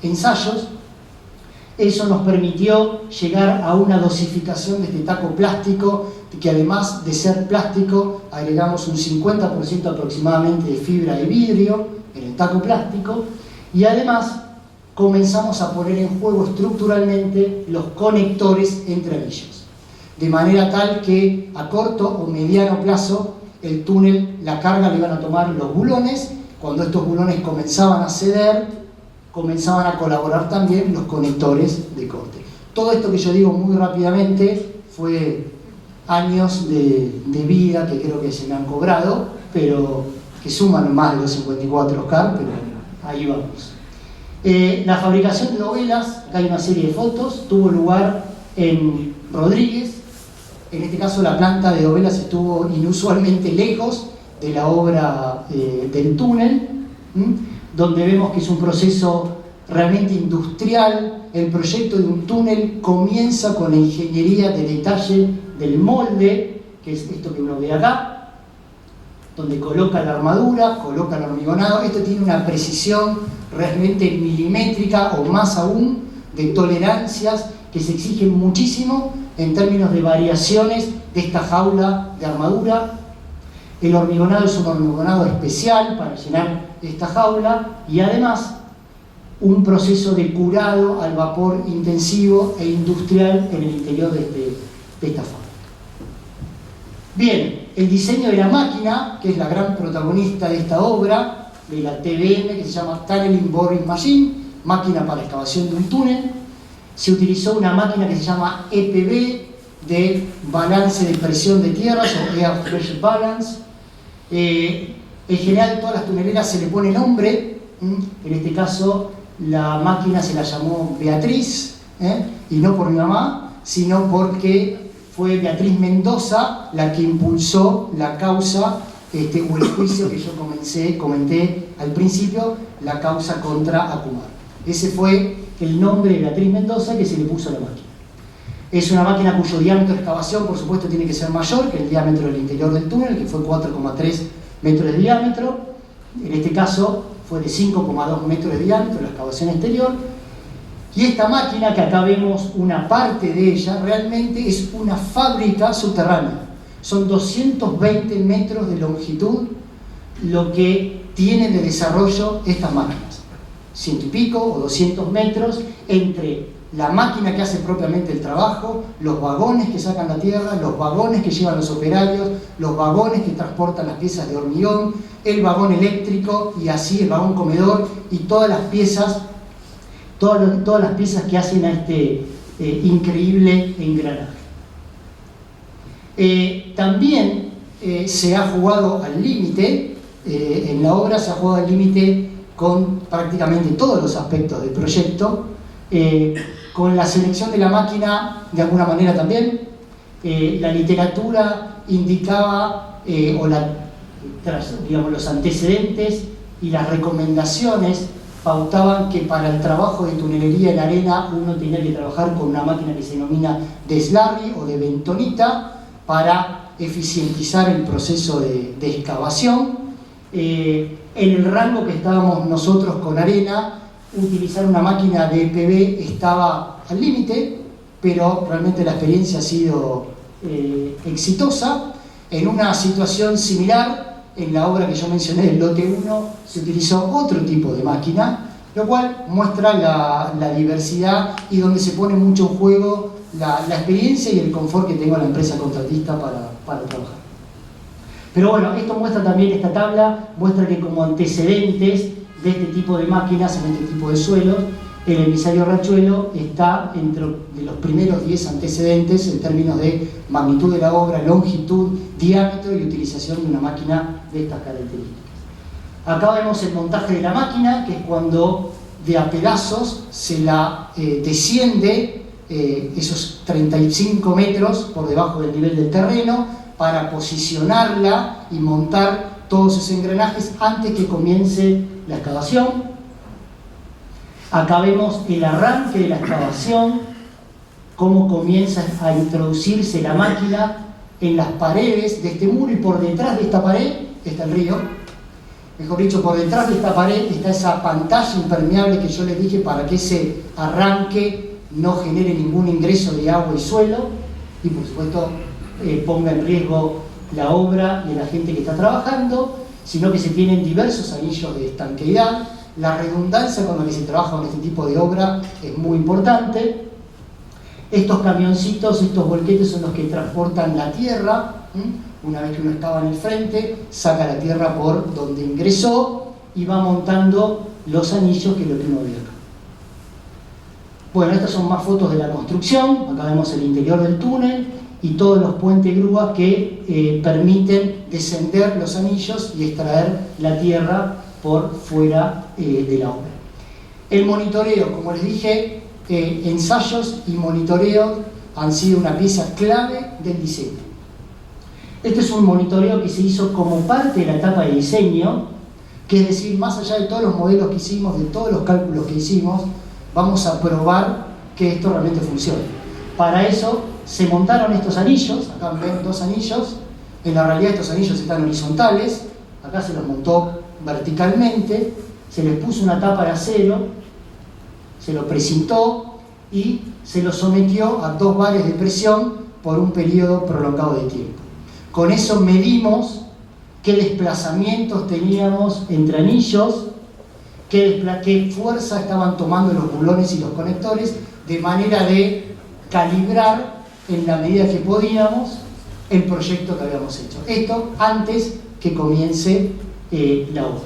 ensayos. Eso nos permitió llegar a una dosificación de este taco plástico, que además de ser plástico, agregamos un 50% aproximadamente de fibra de vidrio en el taco plástico, y además comenzamos a poner en juego estructuralmente los conectores entre anillos, de manera tal que a corto o mediano plazo el túnel, la carga le iban a tomar los bulones. Cuando estos bulones comenzaban a ceder, comenzaban a colaborar también los conectores de corte. Todo esto que yo digo muy rápidamente fue años de vida que creo que se me han cobrado, pero que suman más de los 54, Oscar, pero ahí vamos. La fabricación de dovelas, acá hay una serie de fotos, tuvo lugar en Rodríguez. En este caso la planta de dovelas estuvo inusualmente lejos de la obra del túnel, donde vemos que es un proceso realmente industrial. El proyecto de un túnel comienza con la ingeniería de detalle del molde, que es esto que uno ve acá, donde coloca la armadura, coloca el hormigonado. Esto tiene una precisión realmente milimétrica, o más aún, de tolerancias que se exigen muchísimo en términos de variaciones de esta jaula de armadura. El hormigonado es un hormigonado especial para llenar esta jaula, y además un proceso de curado al vapor intensivo e industrial en el interior de esta fábrica. Bien, el diseño de la máquina, que es la gran protagonista de esta obra, de la TBM, que se llama Tunneling Boring Machine, máquina para excavación de un túnel. Se utilizó una máquina que se llama EPB, de balance de presión de tierras, o Air Pressure Balance. En general, todas las tuneleras se le pone nombre. En este caso, la máquina se la llamó Beatriz, y no por mi mamá, sino porque fue Beatriz Mendoza la que impulsó la causa, o el juicio que yo comenté al principio, la causa contra Acumar. Ese fue el nombre de Beatriz Mendoza que se le puso a la máquina. Es una máquina cuyo diámetro de excavación, por supuesto, tiene que ser mayor que el diámetro del interior del túnel, que fue 4,3 metros de diámetro. En este caso fue de 5,2 metros de diámetro la excavación exterior. Y esta máquina, que acá vemos una parte de ella, realmente es una fábrica subterránea. Son 220 metros de longitud lo que tienen de desarrollo estas máquinas. 100 y pico o 200 metros entre la máquina que hace propiamente el trabajo, los vagones que sacan la tierra, los vagones que llevan los operarios, los vagones que transportan las piezas de hormigón, el vagón eléctrico y así el vagón comedor y todas las piezas que hacen a este increíble engranaje. También se ha jugado al límite, en la obra se ha jugado al límite con prácticamente todos los aspectos del proyecto, con la selección de la máquina de alguna manera también. La literatura indicaba, los antecedentes y las recomendaciones pautaban que para el trabajo de tunelería en arena uno tenía que trabajar con una máquina que se denomina de slurry o de bentonita para eficientizar el proceso de excavación. En el rango que estábamos nosotros con arena, utilizar una máquina de EPB estaba al límite, pero realmente la experiencia ha sido exitosa. En una situación similar, en la obra que yo mencioné, el lote 1, se utilizó otro tipo de máquina, lo cual muestra la diversidad y donde se pone mucho en juego la experiencia y el confort que tengo la empresa contratista para trabajar. Pero bueno, esto muestra también, esta tabla muestra que como antecedentes de este tipo de máquinas, en este tipo de suelos, el emisario Rachuelo está entre los primeros 10 antecedentes en términos de magnitud de la obra, longitud, diámetro y utilización de una máquina de estas características. Acá vemos el montaje de la máquina, que es cuando de a pedazos se la desciende esos 35 metros por debajo del nivel del terreno para posicionarla y montar todos esos engranajes antes que comience la excavación. Acá vemos el arranque de la excavación, cómo comienza a introducirse la máquina en las paredes de este muro, y por detrás de esta pared está el río. Mejor dicho, por detrás de esta pared está esa pantalla impermeable que yo les dije para que ese arranque no genere ningún ingreso de agua y suelo y por supuesto ponga en riesgo la obra y la gente que está trabajando, sino que se tienen diversos anillos de estanqueidad. La redundancia con la que se trabaja con este tipo de obra es muy importante. Estos camioncitos, estos volquetes son los que transportan la tierra. Una vez que uno excava en el frente, saca la tierra por donde ingresó y va montando los anillos, que es lo que uno ve acá. Bueno, estas son más fotos de la construcción. Acá vemos el interior del túnel y todos los puentes grúas que permiten descender los anillos y extraer la tierra por fuera de la obra. El monitoreo, como les dije, ensayos y monitoreo han sido una pieza clave del diseño. Este es un monitoreo que se hizo como parte de la etapa de diseño, que es decir, más allá de todos los modelos que hicimos, de todos los cálculos que hicimos, vamos a probar que esto realmente funcione. Para eso se montaron estos anillos. Acá ven 2 anillos. En la realidad estos anillos están horizontales. Acá se los montó verticalmente, se les puso una tapa de acero, se lo precintó y se lo sometió a 2 bares de presión por un periodo prolongado de tiempo. Con eso medimos qué desplazamientos teníamos entre anillos, qué fuerza estaban tomando los bulones y los conectores, de manera de calibrar en la medida que podíamos el proyecto que habíamos hecho. Esto antes que comience la obra.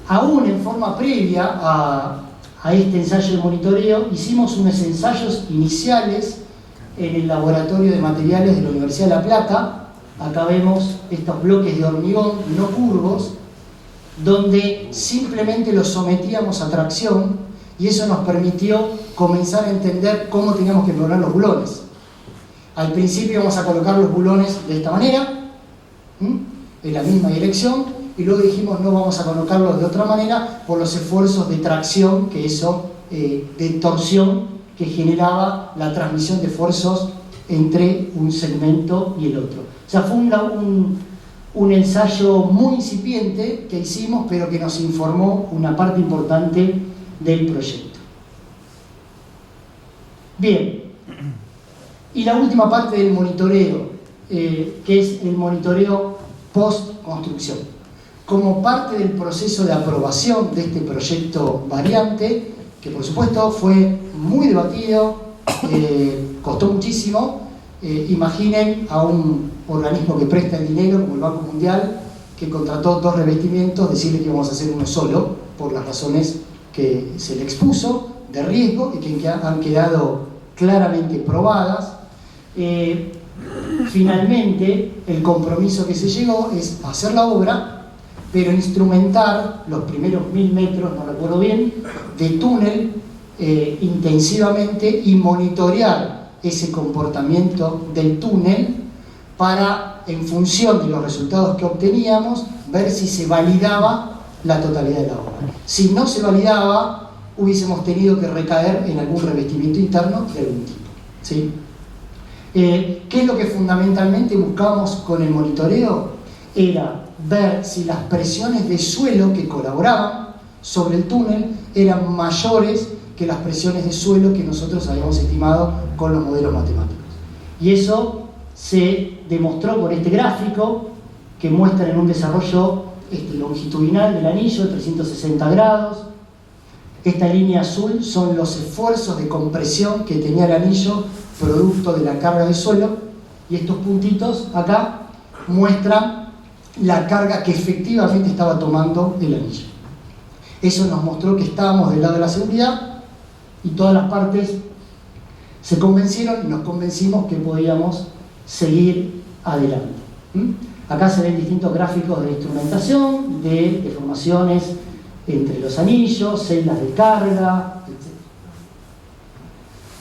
Aún en forma previa a este ensayo de monitoreo, hicimos unos ensayos iniciales en el laboratorio de materiales de la Universidad de La Plata. Acá vemos estos bloques de hormigón no curvos, donde simplemente los sometíamos a tracción, y eso nos permitió comenzar a entender cómo teníamos que lograr los bulones. Al principio íbamos a colocar los bulones de esta manera, en la misma dirección, y luego dijimos no, vamos a colocarlos de otra manera por los esfuerzos de tracción, que eso, de torsión, que generaba la transmisión de esfuerzos entre un segmento y el otro. O sea, fue un ensayo muy incipiente que hicimos, pero que nos informó una parte importante del proyecto. Bien, y la última parte del monitoreo, que es el monitoreo post-construcción. Como parte del proceso de aprobación de este proyecto variante, que por supuesto fue muy debatido, costó muchísimo. Imaginen a un organismo que presta el dinero como el Banco Mundial, que contrató 2 revestimientos, decirle que íbamos a hacer uno solo, por las razones que se le expuso, de riesgo, y que han quedado claramente probadas. Finalmente, el compromiso que se llegó es hacer la obra, pero instrumentar los primeros 1000 metros, no recuerdo bien, de túnel intensivamente y monitorear ese comportamiento del túnel para, en función de los resultados que obteníamos, ver si se validaba la totalidad de la obra. Si no se validaba, hubiésemos tenido que recaer en algún revestimiento interno de algún tipo, ¿sí? ¿Qué es lo que fundamentalmente buscamos con el monitoreo? Era ver si las presiones de suelo que colaboraban sobre el túnel eran mayores que las presiones de suelo que nosotros habíamos estimado con los modelos matemáticos. Y eso se demostró por este gráfico que muestra en un desarrollo longitudinal del anillo de 360 grados. Esta línea azul son los esfuerzos de compresión que tenía el anillo producto de la carga de suelo, y estos puntitos acá muestran la carga que efectivamente estaba tomando el anillo. Eso nos mostró que estábamos del lado de la seguridad, y todas las partes se convencieron y nos convencimos que podíamos seguir adelante. Acá se ven distintos gráficos de instrumentación, de deformaciones entre los anillos, celdas de carga, etc.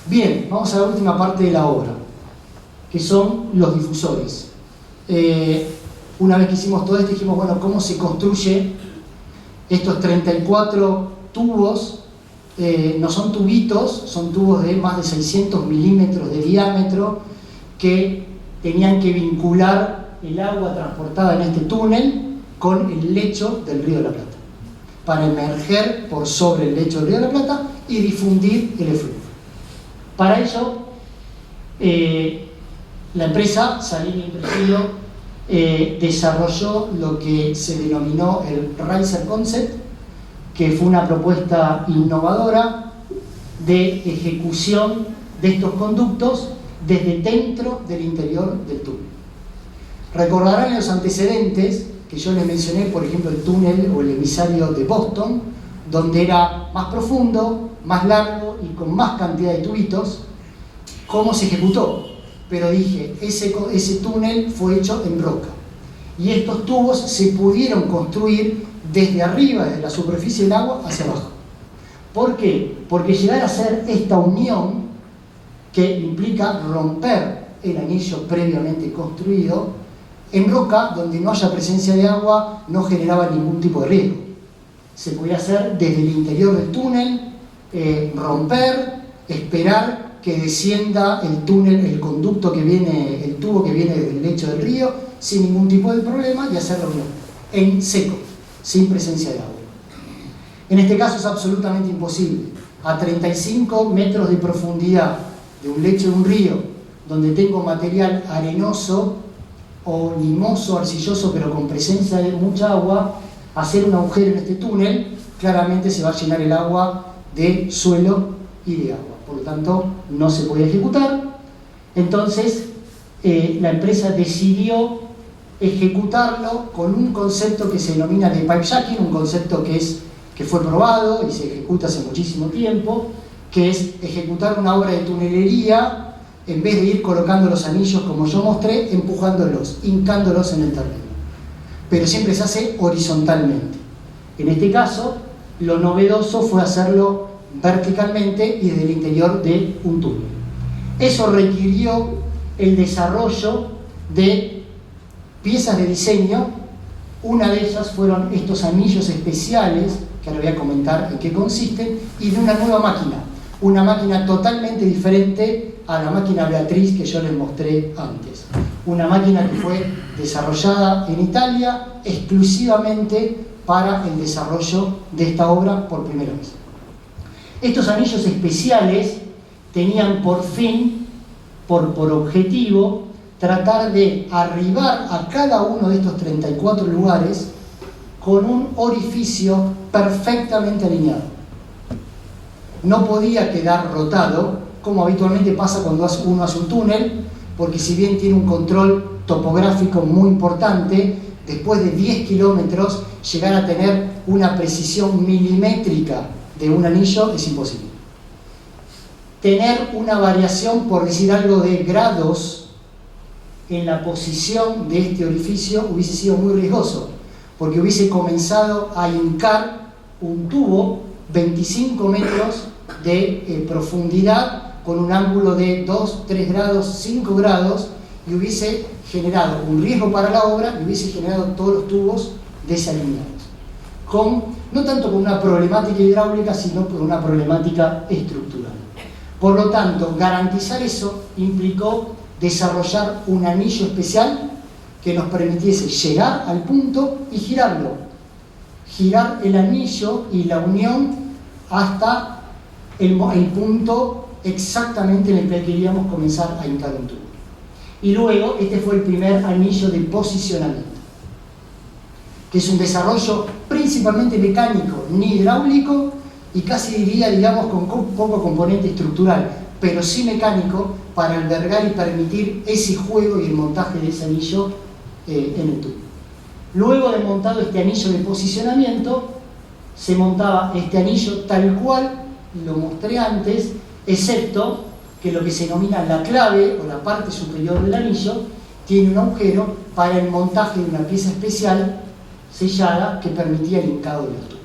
Bien, vamos a la última parte de la obra, que son los difusores. Una vez que hicimos todo esto, dijimos, bueno, ¿cómo se construye estos 34 tubos? No son tubitos, son tubos de más de 600 milímetros de diámetro que tenían que vincular el agua transportada en este túnel con el lecho del Río de la Plata, para emerger por sobre el lecho del Río de la Plata y difundir el eflujo. Para ello, la empresa Salini Impresido desarrolló lo que se denominó el Riser Concept, que fue una propuesta innovadora de ejecución de estos conductos desde dentro del interior del túnel. Recordarán en los antecedentes que yo les mencioné, por ejemplo, el túnel o el emisario de Boston, donde era más profundo, más largo y con más cantidad de tubitos. ¿Cómo se ejecutó? Pero dije, ese túnel fue hecho en roca, y estos tubos se pudieron construir desde arriba, desde la superficie del agua hacia abajo. ¿Por qué? Porque llegar a hacer esta unión, que implica romper el anillo previamente construido, en roca, donde no haya presencia de agua, no generaba ningún tipo de riesgo. Se podía hacer desde el interior del túnel, romper, esperar que descienda el túnel, el conducto que viene, el tubo que viene desde el lecho del río, sin ningún tipo de problema, y hacerlo en seco, sin presencia de agua. En este caso es absolutamente imposible. A 35 metros de profundidad de un lecho de un río, donde tengo material arenoso o limoso, arcilloso, pero con presencia de mucha agua, hacer un agujero en este túnel, claramente se va a llenar el agua de suelo y de agua. Por lo tanto, no se podía ejecutar. Entonces, la empresa decidió ejecutarlo con un concepto que se denomina de pipe jacking, un concepto que fue probado y se ejecuta hace muchísimo tiempo, que es ejecutar una obra de tunelería en vez de ir colocando los anillos como yo mostré, empujándolos, hincándolos en el terreno. Pero siempre se hace horizontalmente. En este caso, lo novedoso fue hacerlo verticalmente y desde el interior de un túnel. Eso requirió el desarrollo de piezas de diseño. Una de ellas fueron estos anillos especiales, que ahora voy a comentar en qué consisten, y de una nueva máquina, una máquina totalmente diferente a la máquina Beatriz que yo les mostré antes. una máquina que fue desarrollada en Italia exclusivamente para el desarrollo de esta obra por primera vez. Estos anillos especiales tenían por fin, por objetivo, tratar de arribar a cada uno de estos 34 lugares con un orificio perfectamente alineado. No podía quedar rotado, como habitualmente pasa cuando uno hace un túnel, porque si bien tiene un control topográfico muy importante, después de 10 kilómetros llegar a tener una precisión milimétrica de un anillo es imposible. Tener una variación, por decir algo, de grados en la posición de este orificio hubiese sido muy riesgoso, porque hubiese comenzado a hincar un tubo 25 metros de profundidad con un ángulo de 2, 3 grados, 5 grados, y hubiese generado un riesgo para la obra y hubiese generado todos los tubos desalineados. No tanto con una problemática hidráulica, sino con una problemática estructural. Por lo tanto, garantizar eso implicó desarrollar un anillo especial que nos permitiese llegar al punto y girarlo. Girar el anillo y la unión hasta el punto exactamente en el que queríamos comenzar a hincar un tubo. Y luego, este fue el primer anillo de posicionamiento, que es un desarrollo principalmente mecánico, ni hidráulico, y casi diría, digamos, con poco componente estructural, pero sí mecánico, para albergar y permitir ese juego y el montaje de ese anillo en el tubo. Luego de montado este anillo de posicionamiento, se montaba este anillo tal cual lo mostré antes, excepto que lo que se denomina la clave o la parte superior del anillo tiene un agujero para el montaje de una pieza especial sellada que permitía el hincado de los tubos.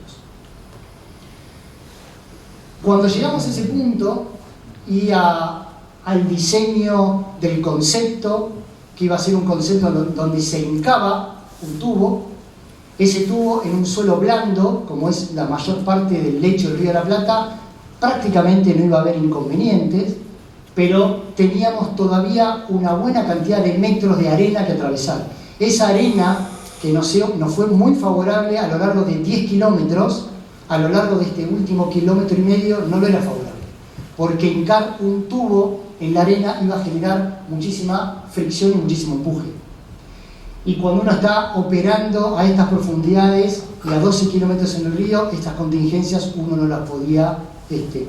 Cuando llegamos a ese punto y al diseño del concepto, que iba a ser un concepto donde se hincaba un tubo, ese tubo en un suelo blando, como es la mayor parte del lecho del Río de la Plata, prácticamente no iba a haber inconvenientes, pero teníamos todavía una buena cantidad de metros de arena que atravesar. Esa arena que nos fue muy favorable a lo largo de 10 kilómetros, a lo largo de este último kilómetro y medio no lo era favorable, porque hincar un tubo en la arena iba a generar muchísima fricción y muchísimo empuje. Y cuando uno está operando a estas profundidades y a 12 kilómetros en el río, estas contingencias uno no las podía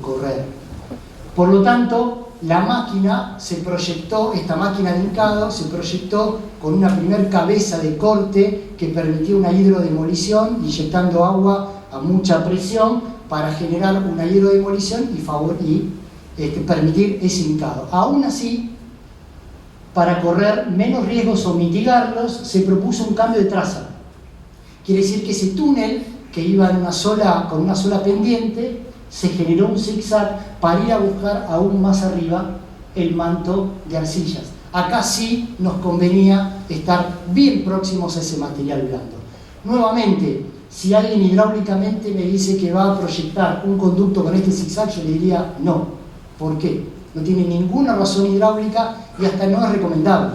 correr. Por lo tanto, la máquina se proyectó, esta máquina de hincado se proyectó con una primer cabeza de corte que permitía una hidrodemolición, inyectando agua a mucha presión para generar una hidrodemolición y permitir ese hincado. Aún así, para correr menos riesgos o mitigarlos, se propuso un cambio de traza. Quiere decir que ese túnel, que iba con una sola pendiente, se generó un zigzag para ir a buscar aún más arriba el manto de arcillas. Acá sí nos convenía estar bien próximos a ese material blando. Nuevamente, si alguien hidráulicamente me dice que va a proyectar un conducto con este zigzag, yo le diría no. ¿Por qué? No tiene ninguna razón hidráulica y hasta no es recomendable.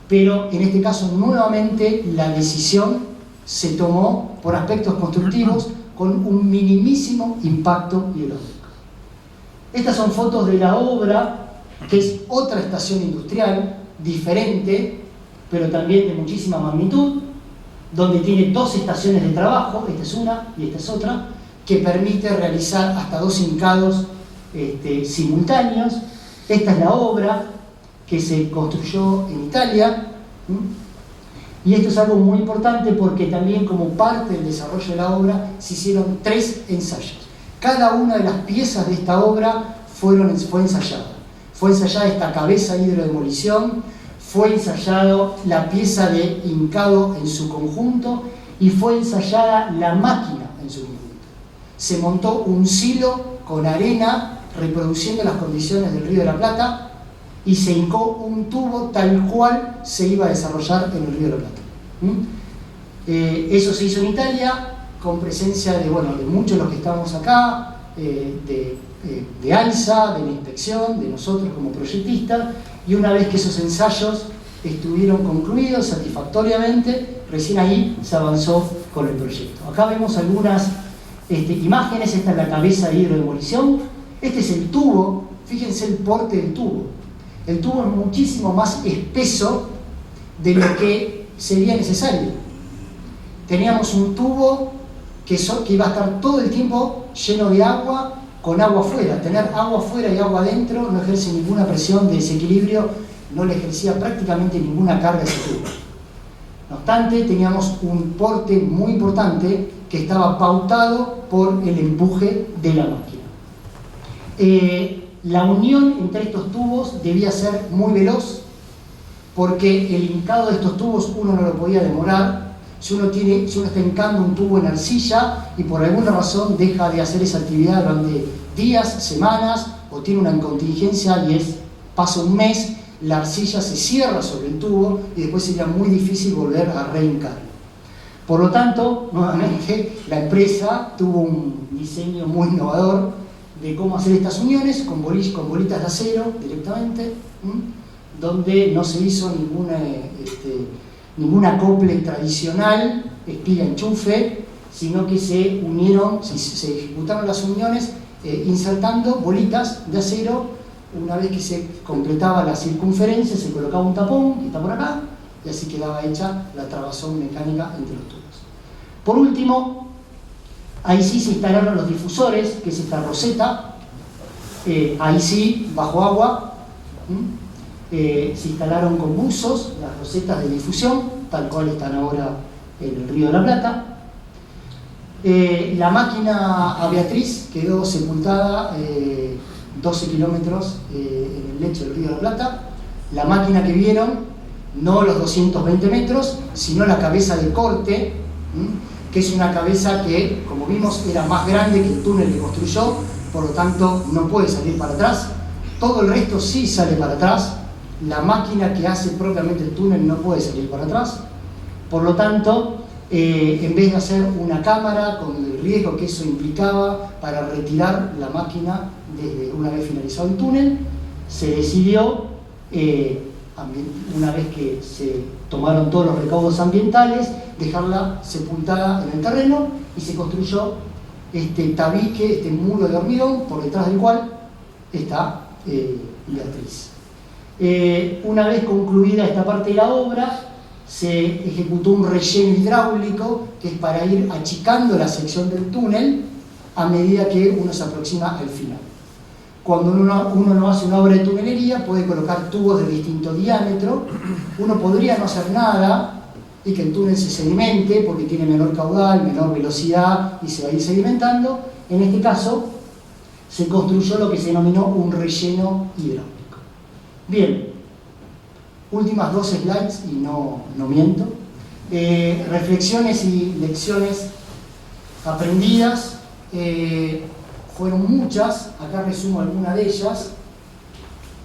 Pero en este caso, nuevamente, la decisión se tomó por aspectos constructivos con un minimísimo impacto hidráulico. Estas son fotos de la obra, que es otra estación industrial, diferente, pero también de muchísima magnitud, donde tiene dos estaciones de trabajo, esta es una y esta es otra, que permite realizar hasta 2 hincados simultáneos. Esta es la obra que se construyó en Italia. Y esto es algo muy importante porque también como parte del desarrollo de la obra se hicieron 3 ensayos. Cada una de las piezas de esta obra fue ensayada. Fue ensayada esta cabeza de hidrodemolición, fue ensayado la pieza de hincado en su conjunto y fue ensayada la máquina en su conjunto. Se montó un silo con arena reproduciendo las condiciones del Río de la Plata y se hincó un tubo tal cual se iba a desarrollar en el Río de la Plata. Eso se hizo en Italia con presencia de muchos de los que estamos acá, de ALSA, de la inspección, de nosotros como proyectistas, y una vez que esos ensayos estuvieron concluidos satisfactoriamente, recién ahí se avanzó con el proyecto. Acá vemos algunas imágenes. Esta es la cabeza de hidrodemolición, este es el tubo, fíjense el porte del tubo. El tubo es muchísimo más espeso de lo que sería necesario. Teníamos un tubo que iba a estar todo el tiempo lleno de agua, con agua afuera. Tener agua afuera y agua adentro no ejerce ninguna presión de desequilibrio, no le ejercía prácticamente ninguna carga a ese tubo. No obstante, teníamos un porte muy importante que estaba pautado por el empuje de la máquina. La unión entre estos tubos debía ser muy veloz, porque el hincado de estos tubos uno no lo podía demorar. Si uno está hincando un tubo en arcilla y por alguna razón deja de hacer esa actividad durante días, semanas, o tiene una contingencia y pasa un mes, la arcilla se cierra sobre el tubo y después sería muy difícil volver a rehincarlo. Por lo tanto, nuevamente, la empresa tuvo un diseño muy innovador de cómo hacer estas uniones con bolitas de acero directamente, donde no se hizo ningún acople tradicional, espila-enchufe, sino que se unieron, se ejecutaron las uniones insertando bolitas de acero. Una vez que se completaba la circunferencia, se colocaba un tapón, que está por acá, y así quedaba hecha la trabazón mecánica entre los tubos. Por último, ahí sí se instalaron los difusores, que es esta roseta, ahí sí, bajo agua, se instalaron con buzos, las rosetas de difusión, tal cual están ahora en el Río de la Plata. La máquina a Beatriz quedó sepultada 12 kilómetros en el lecho del Río de la Plata. La máquina que vieron, no los 220 metros, sino la cabeza de corte, que es una cabeza que, como vimos, era más grande que el túnel que construyó, por lo tanto no puede salir para atrás. Todo el resto sí sale para atrás. La máquina que hace propiamente el túnel no puede salir para atrás. Por lo tanto, en vez de hacer una cámara con el riesgo que eso implicaba para retirar la máquina desde una vez finalizado el túnel, se decidió, una vez que se tomaron todos los recaudos ambientales, dejarla sepultada en el terreno y se construyó este tabique, este muro de hormigón, por detrás del cual está Beatriz. Una vez concluida esta parte de la obra, se ejecutó un relleno hidráulico, que es para ir achicando la sección del túnel a medida que uno se aproxima al final. Cuando uno no hace una obra de tunelería, puede colocar tubos de distinto diámetro. Uno podría no hacer nada y que el túnel se sedimente porque tiene menor caudal, menor velocidad y se va a ir sedimentando. En este caso, se construyó lo que se denominó un relleno hidráulico. Bien, últimas dos slides y no miento. Reflexiones y lecciones aprendidas. Fueron muchas, acá resumo algunas de ellas.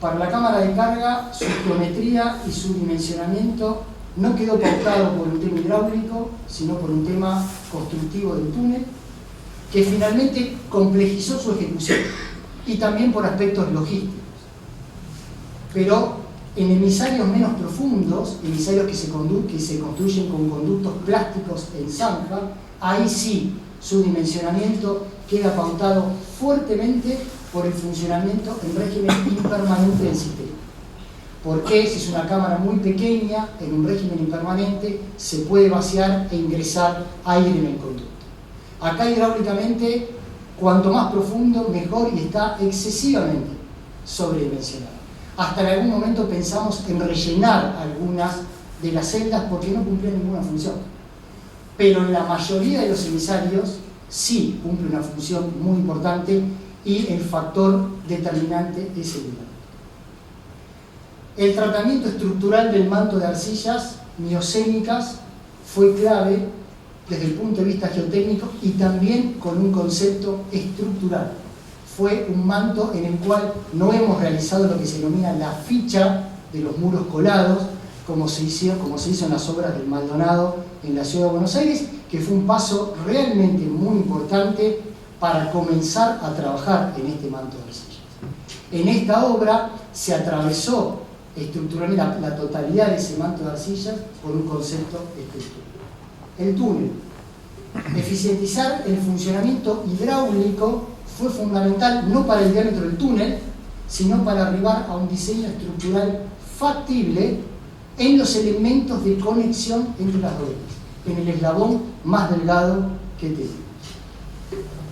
Para la cámara de carga, su geometría y su dimensionamiento no quedó pautado por un tema hidráulico, sino por un tema constructivo del túnel, que finalmente complejizó su ejecución, y también por aspectos logísticos. Pero en emisarios menos profundos, emisarios que se construyen con conductos plásticos en zanja, ahí sí su dimensionamiento queda pautado fuertemente por el funcionamiento en régimen impermanente del sistema. Porque si es una cámara muy pequeña, en un régimen impermanente, se puede vaciar e ingresar aire en el conducto. Acá hidráulicamente, cuanto más profundo, mejor, y está excesivamente sobredimensionado. Hasta en algún momento pensamos en rellenar algunas de las celdas porque no cumplían ninguna función. Pero en la mayoría de los emisarios sí cumple una función muy importante y el factor determinante es el diámetro. El tratamiento estructural del manto de arcillas miocénicas fue clave desde el punto de vista geotécnico y también con un concepto estructural. Fue un manto en el cual no hemos realizado lo que se denomina la ficha de los muros colados, como se hizo en las obras del Maldonado en la ciudad de Buenos Aires, que fue un paso realmente muy importante para comenzar a trabajar en este manto de arcillas. En esta obra se atravesó estructural, la totalidad de ese manto de arcillas por un concepto estructural. El túnel. Eficientizar el funcionamiento hidráulico fue fundamental no para el diámetro del túnel, sino para arribar a un diseño estructural factible en los elementos de conexión entre las ruedas, en el eslabón más delgado que tenemos.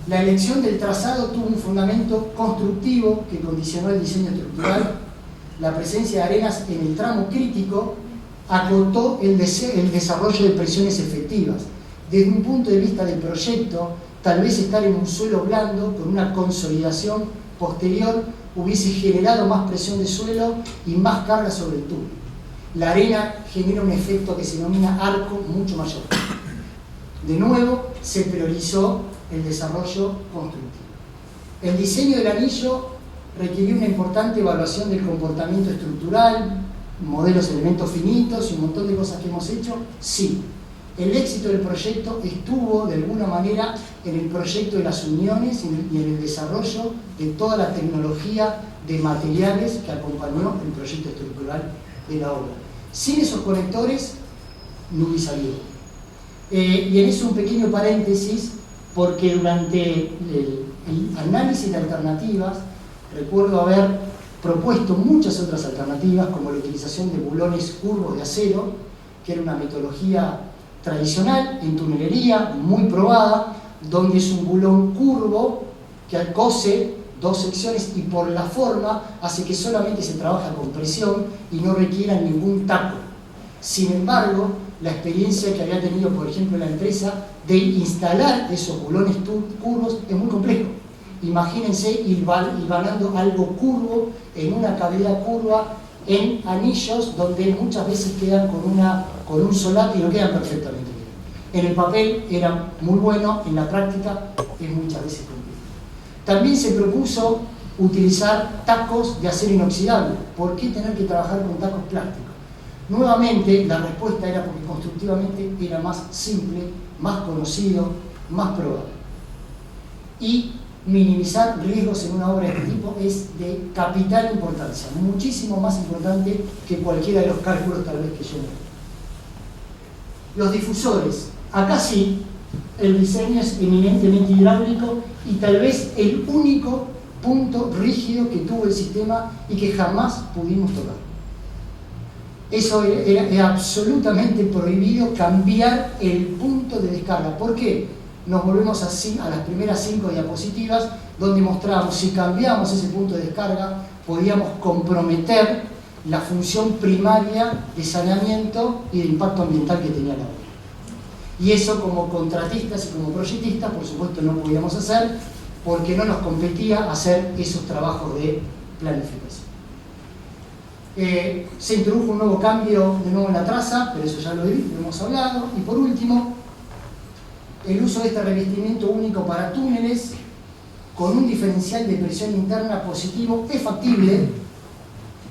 La elección del trazado tuvo un fundamento constructivo que condicionó el diseño estructural. La presencia de arenas en el tramo crítico acotó el desarrollo de presiones efectivas. Desde un punto de vista del proyecto, tal vez estar en un suelo blando con una consolidación posterior hubiese generado más presión de suelo y más carga sobre el túnel. La arena genera un efecto que se denomina arco mucho mayor. De nuevo, se priorizó el desarrollo constructivo. El diseño del anillo requirió una importante evaluación del comportamiento estructural, modelos, elementos finitos y un montón de cosas que hemos hecho. Sí, el éxito del proyecto estuvo de alguna manera en el proyecto de las uniones y en el desarrollo de toda la tecnología de materiales que acompañó el proyecto estructural de la obra. Sin esos conectores no hubiese salido. Y en eso un pequeño paréntesis, porque durante el análisis de alternativas recuerdo haber propuesto muchas otras alternativas, como la utilización de bulones curvos de acero, que era una metodología tradicional en tunelería, muy probada, donde es un bulón curvo que cose dos secciones y por la forma hace que solamente se trabaja con presión y no requiera ningún taco. Sin embargo, la experiencia que había tenido, por ejemplo, la empresa de instalar esos bulones curvos es muy complejo. Imagínense ir vanando algo curvo en una cavidad curva en anillos donde muchas veces quedan con un solate y no quedan perfectamente bien. En el papel era muy bueno, en la práctica es muchas veces complejo. También se propuso utilizar tacos de acero inoxidable. ¿Por qué tener que trabajar con tacos plásticos? Nuevamente, la respuesta era porque constructivamente era más simple, más conocido, más probable. Y minimizar riesgos en una obra de este tipo es de capital importancia, muchísimo más importante que cualquiera de los cálculos tal vez que yo no. Los difusores. Acá sí, el diseño es eminentemente hidráulico y tal vez el único punto rígido que tuvo el sistema y que jamás pudimos tocar. Eso era absolutamente prohibido, cambiar el punto de descarga. ¿Por qué? Nos volvemos a las primeras 5 diapositivas, donde mostramos si cambiamos ese punto de descarga, podíamos comprometer la función primaria de saneamiento y de impacto ambiental que tenía la obra. Y eso, como contratistas y como proyectistas, por supuesto no podíamos hacer, porque no nos competía hacer esos trabajos de planificación. Se introdujo un nuevo cambio de nuevo en la traza, pero eso ya lo hemos hablado. Y por último, el uso de este revestimiento único para túneles con un diferencial de presión interna positivo es factible.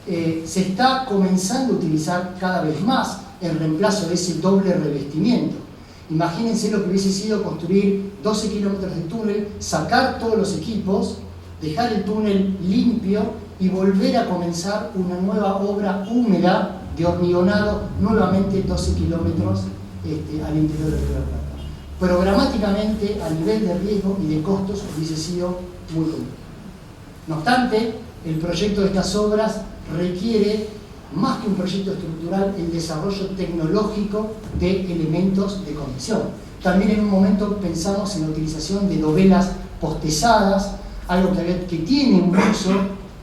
Se está comenzando a utilizar cada vez más en reemplazo de ese doble revestimiento. Imagínense lo que hubiese sido construir 12 kilómetros de túnel, sacar todos los equipos, dejar el túnel limpio y volver a comenzar una nueva obra húmeda de hormigonado, nuevamente 12 kilómetros al interior del Río de la Plata. Programáticamente, a nivel de riesgo y de costos, hubiese sido muy complejo. No obstante, el proyecto de estas obras requiere, más que un proyecto estructural, el desarrollo tecnológico de elementos de conexión. También en un momento pensamos en la utilización de dovelas postezadas, algo que tiene un uso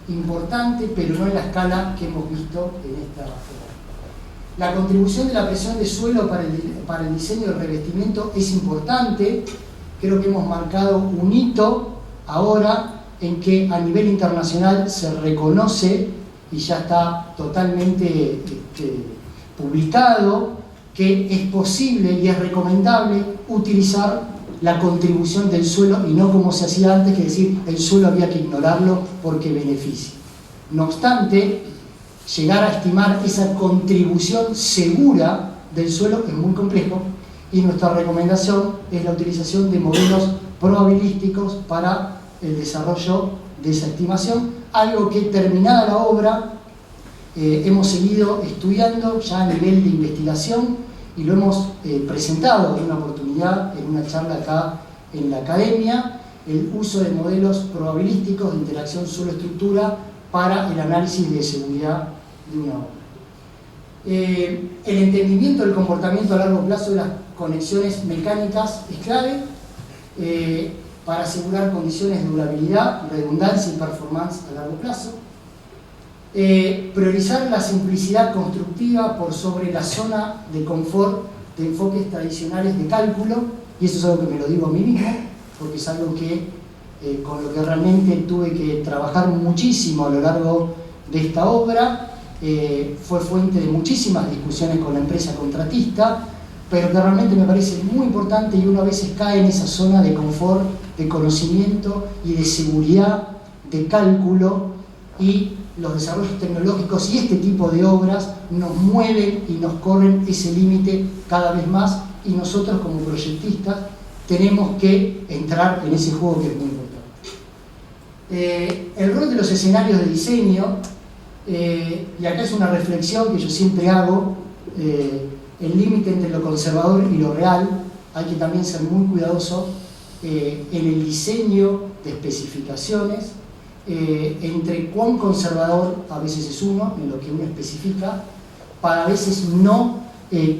importante, pero no en la escala que hemos visto en esta obra. La contribución de la presión de suelo para el diseño del revestimiento es importante. Creo que hemos marcado un hito ahora en que a nivel internacional se reconoce y ya está totalmente publicado que es posible y es recomendable utilizar la contribución del suelo y no como se hacía antes, que decir el suelo había que ignorarlo porque beneficia. No obstante, llegar a estimar esa contribución segura del suelo es muy complejo y nuestra recomendación es la utilización de modelos probabilísticos para el desarrollo de esa estimación, algo que terminada la obra hemos seguido estudiando ya a nivel de investigación y lo hemos presentado en una oportunidad, en una charla acá en la academia, el uso de modelos probabilísticos de interacción suelo-estructura para el análisis de seguridad de una obra. El entendimiento del comportamiento a largo plazo de las conexiones mecánicas es clave para asegurar condiciones de durabilidad, redundancia y performance a largo plazo. Priorizar la simplicidad constructiva por sobre la zona de confort de enfoques tradicionales de cálculo, y eso es algo que me lo digo a mí mismo, porque es algo que con lo que realmente tuve que trabajar muchísimo a lo largo de esta obra. Fue fuente de muchísimas discusiones con la empresa contratista, pero que realmente me parece muy importante, y uno a veces cae en esa zona de confort, de conocimiento y de seguridad, de cálculo, y los desarrollos tecnológicos y este tipo de obras nos mueven y nos corren ese límite cada vez más, y nosotros como proyectistas tenemos que entrar en ese juego que es muy importante. El rol de los escenarios de diseño, y acá es una reflexión que yo siempre hago, el límite entre lo conservador y lo real. Hay que también ser muy cuidadoso en el diseño de especificaciones, entre cuán conservador a veces es uno en lo que uno especifica, para a veces no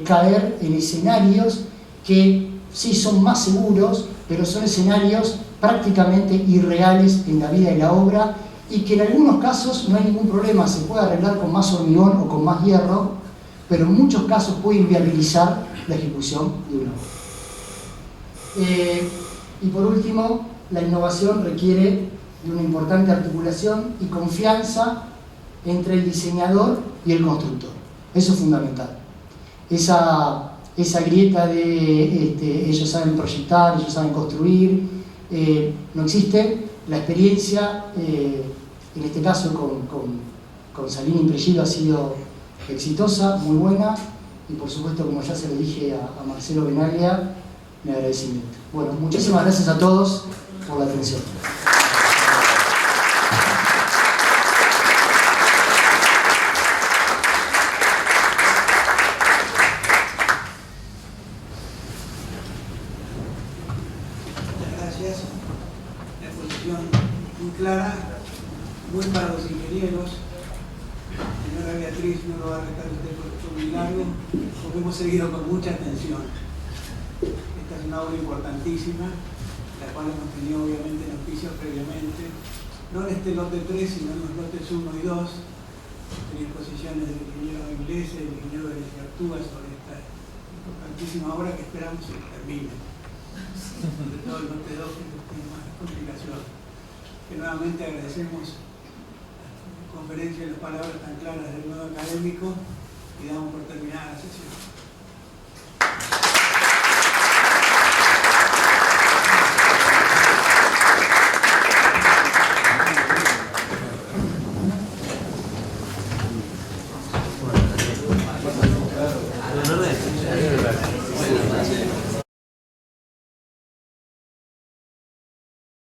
caer en escenarios que sí son más seguros, pero son escenarios prácticamente irreales en la vida de la obra, y que en algunos casos no hay ningún problema, se puede arreglar con más hormigón o con más hierro, pero en muchos casos puede inviabilizar la ejecución de una obra. Y por último, la innovación requiere de una importante articulación y confianza entre el diseñador y el constructor. Eso es fundamental. Esa grieta de ellos saben proyectar, ellos saben construir, no existe. La experiencia, en este caso con Salini Impregilo, ha sido exitosa, muy buena, y por supuesto, como ya se lo dije a Marcelo Benaglia, mi agradecimiento. Bueno, muchísimas gracias a todos por la atención. Clara, muy para los ingenieros. Señora Beatriz, no lo va a retar usted por muy largo, porque hemos seguido con mucha atención. Esta es una obra importantísima, la cual hemos tenido obviamente noticias previamente, no en este lote 3, sino en los lotes 1 y 2, en exposiciones del ingeniero inglés y del ingeniero de Artúa sobre esta importantísima obra que esperamos que termine. Sobre todo el lote 2, que tiene más complicaciones. Que nuevamente agradecemos la conferencia y las palabras tan claras del nuevo académico, y damos por terminada la sesión.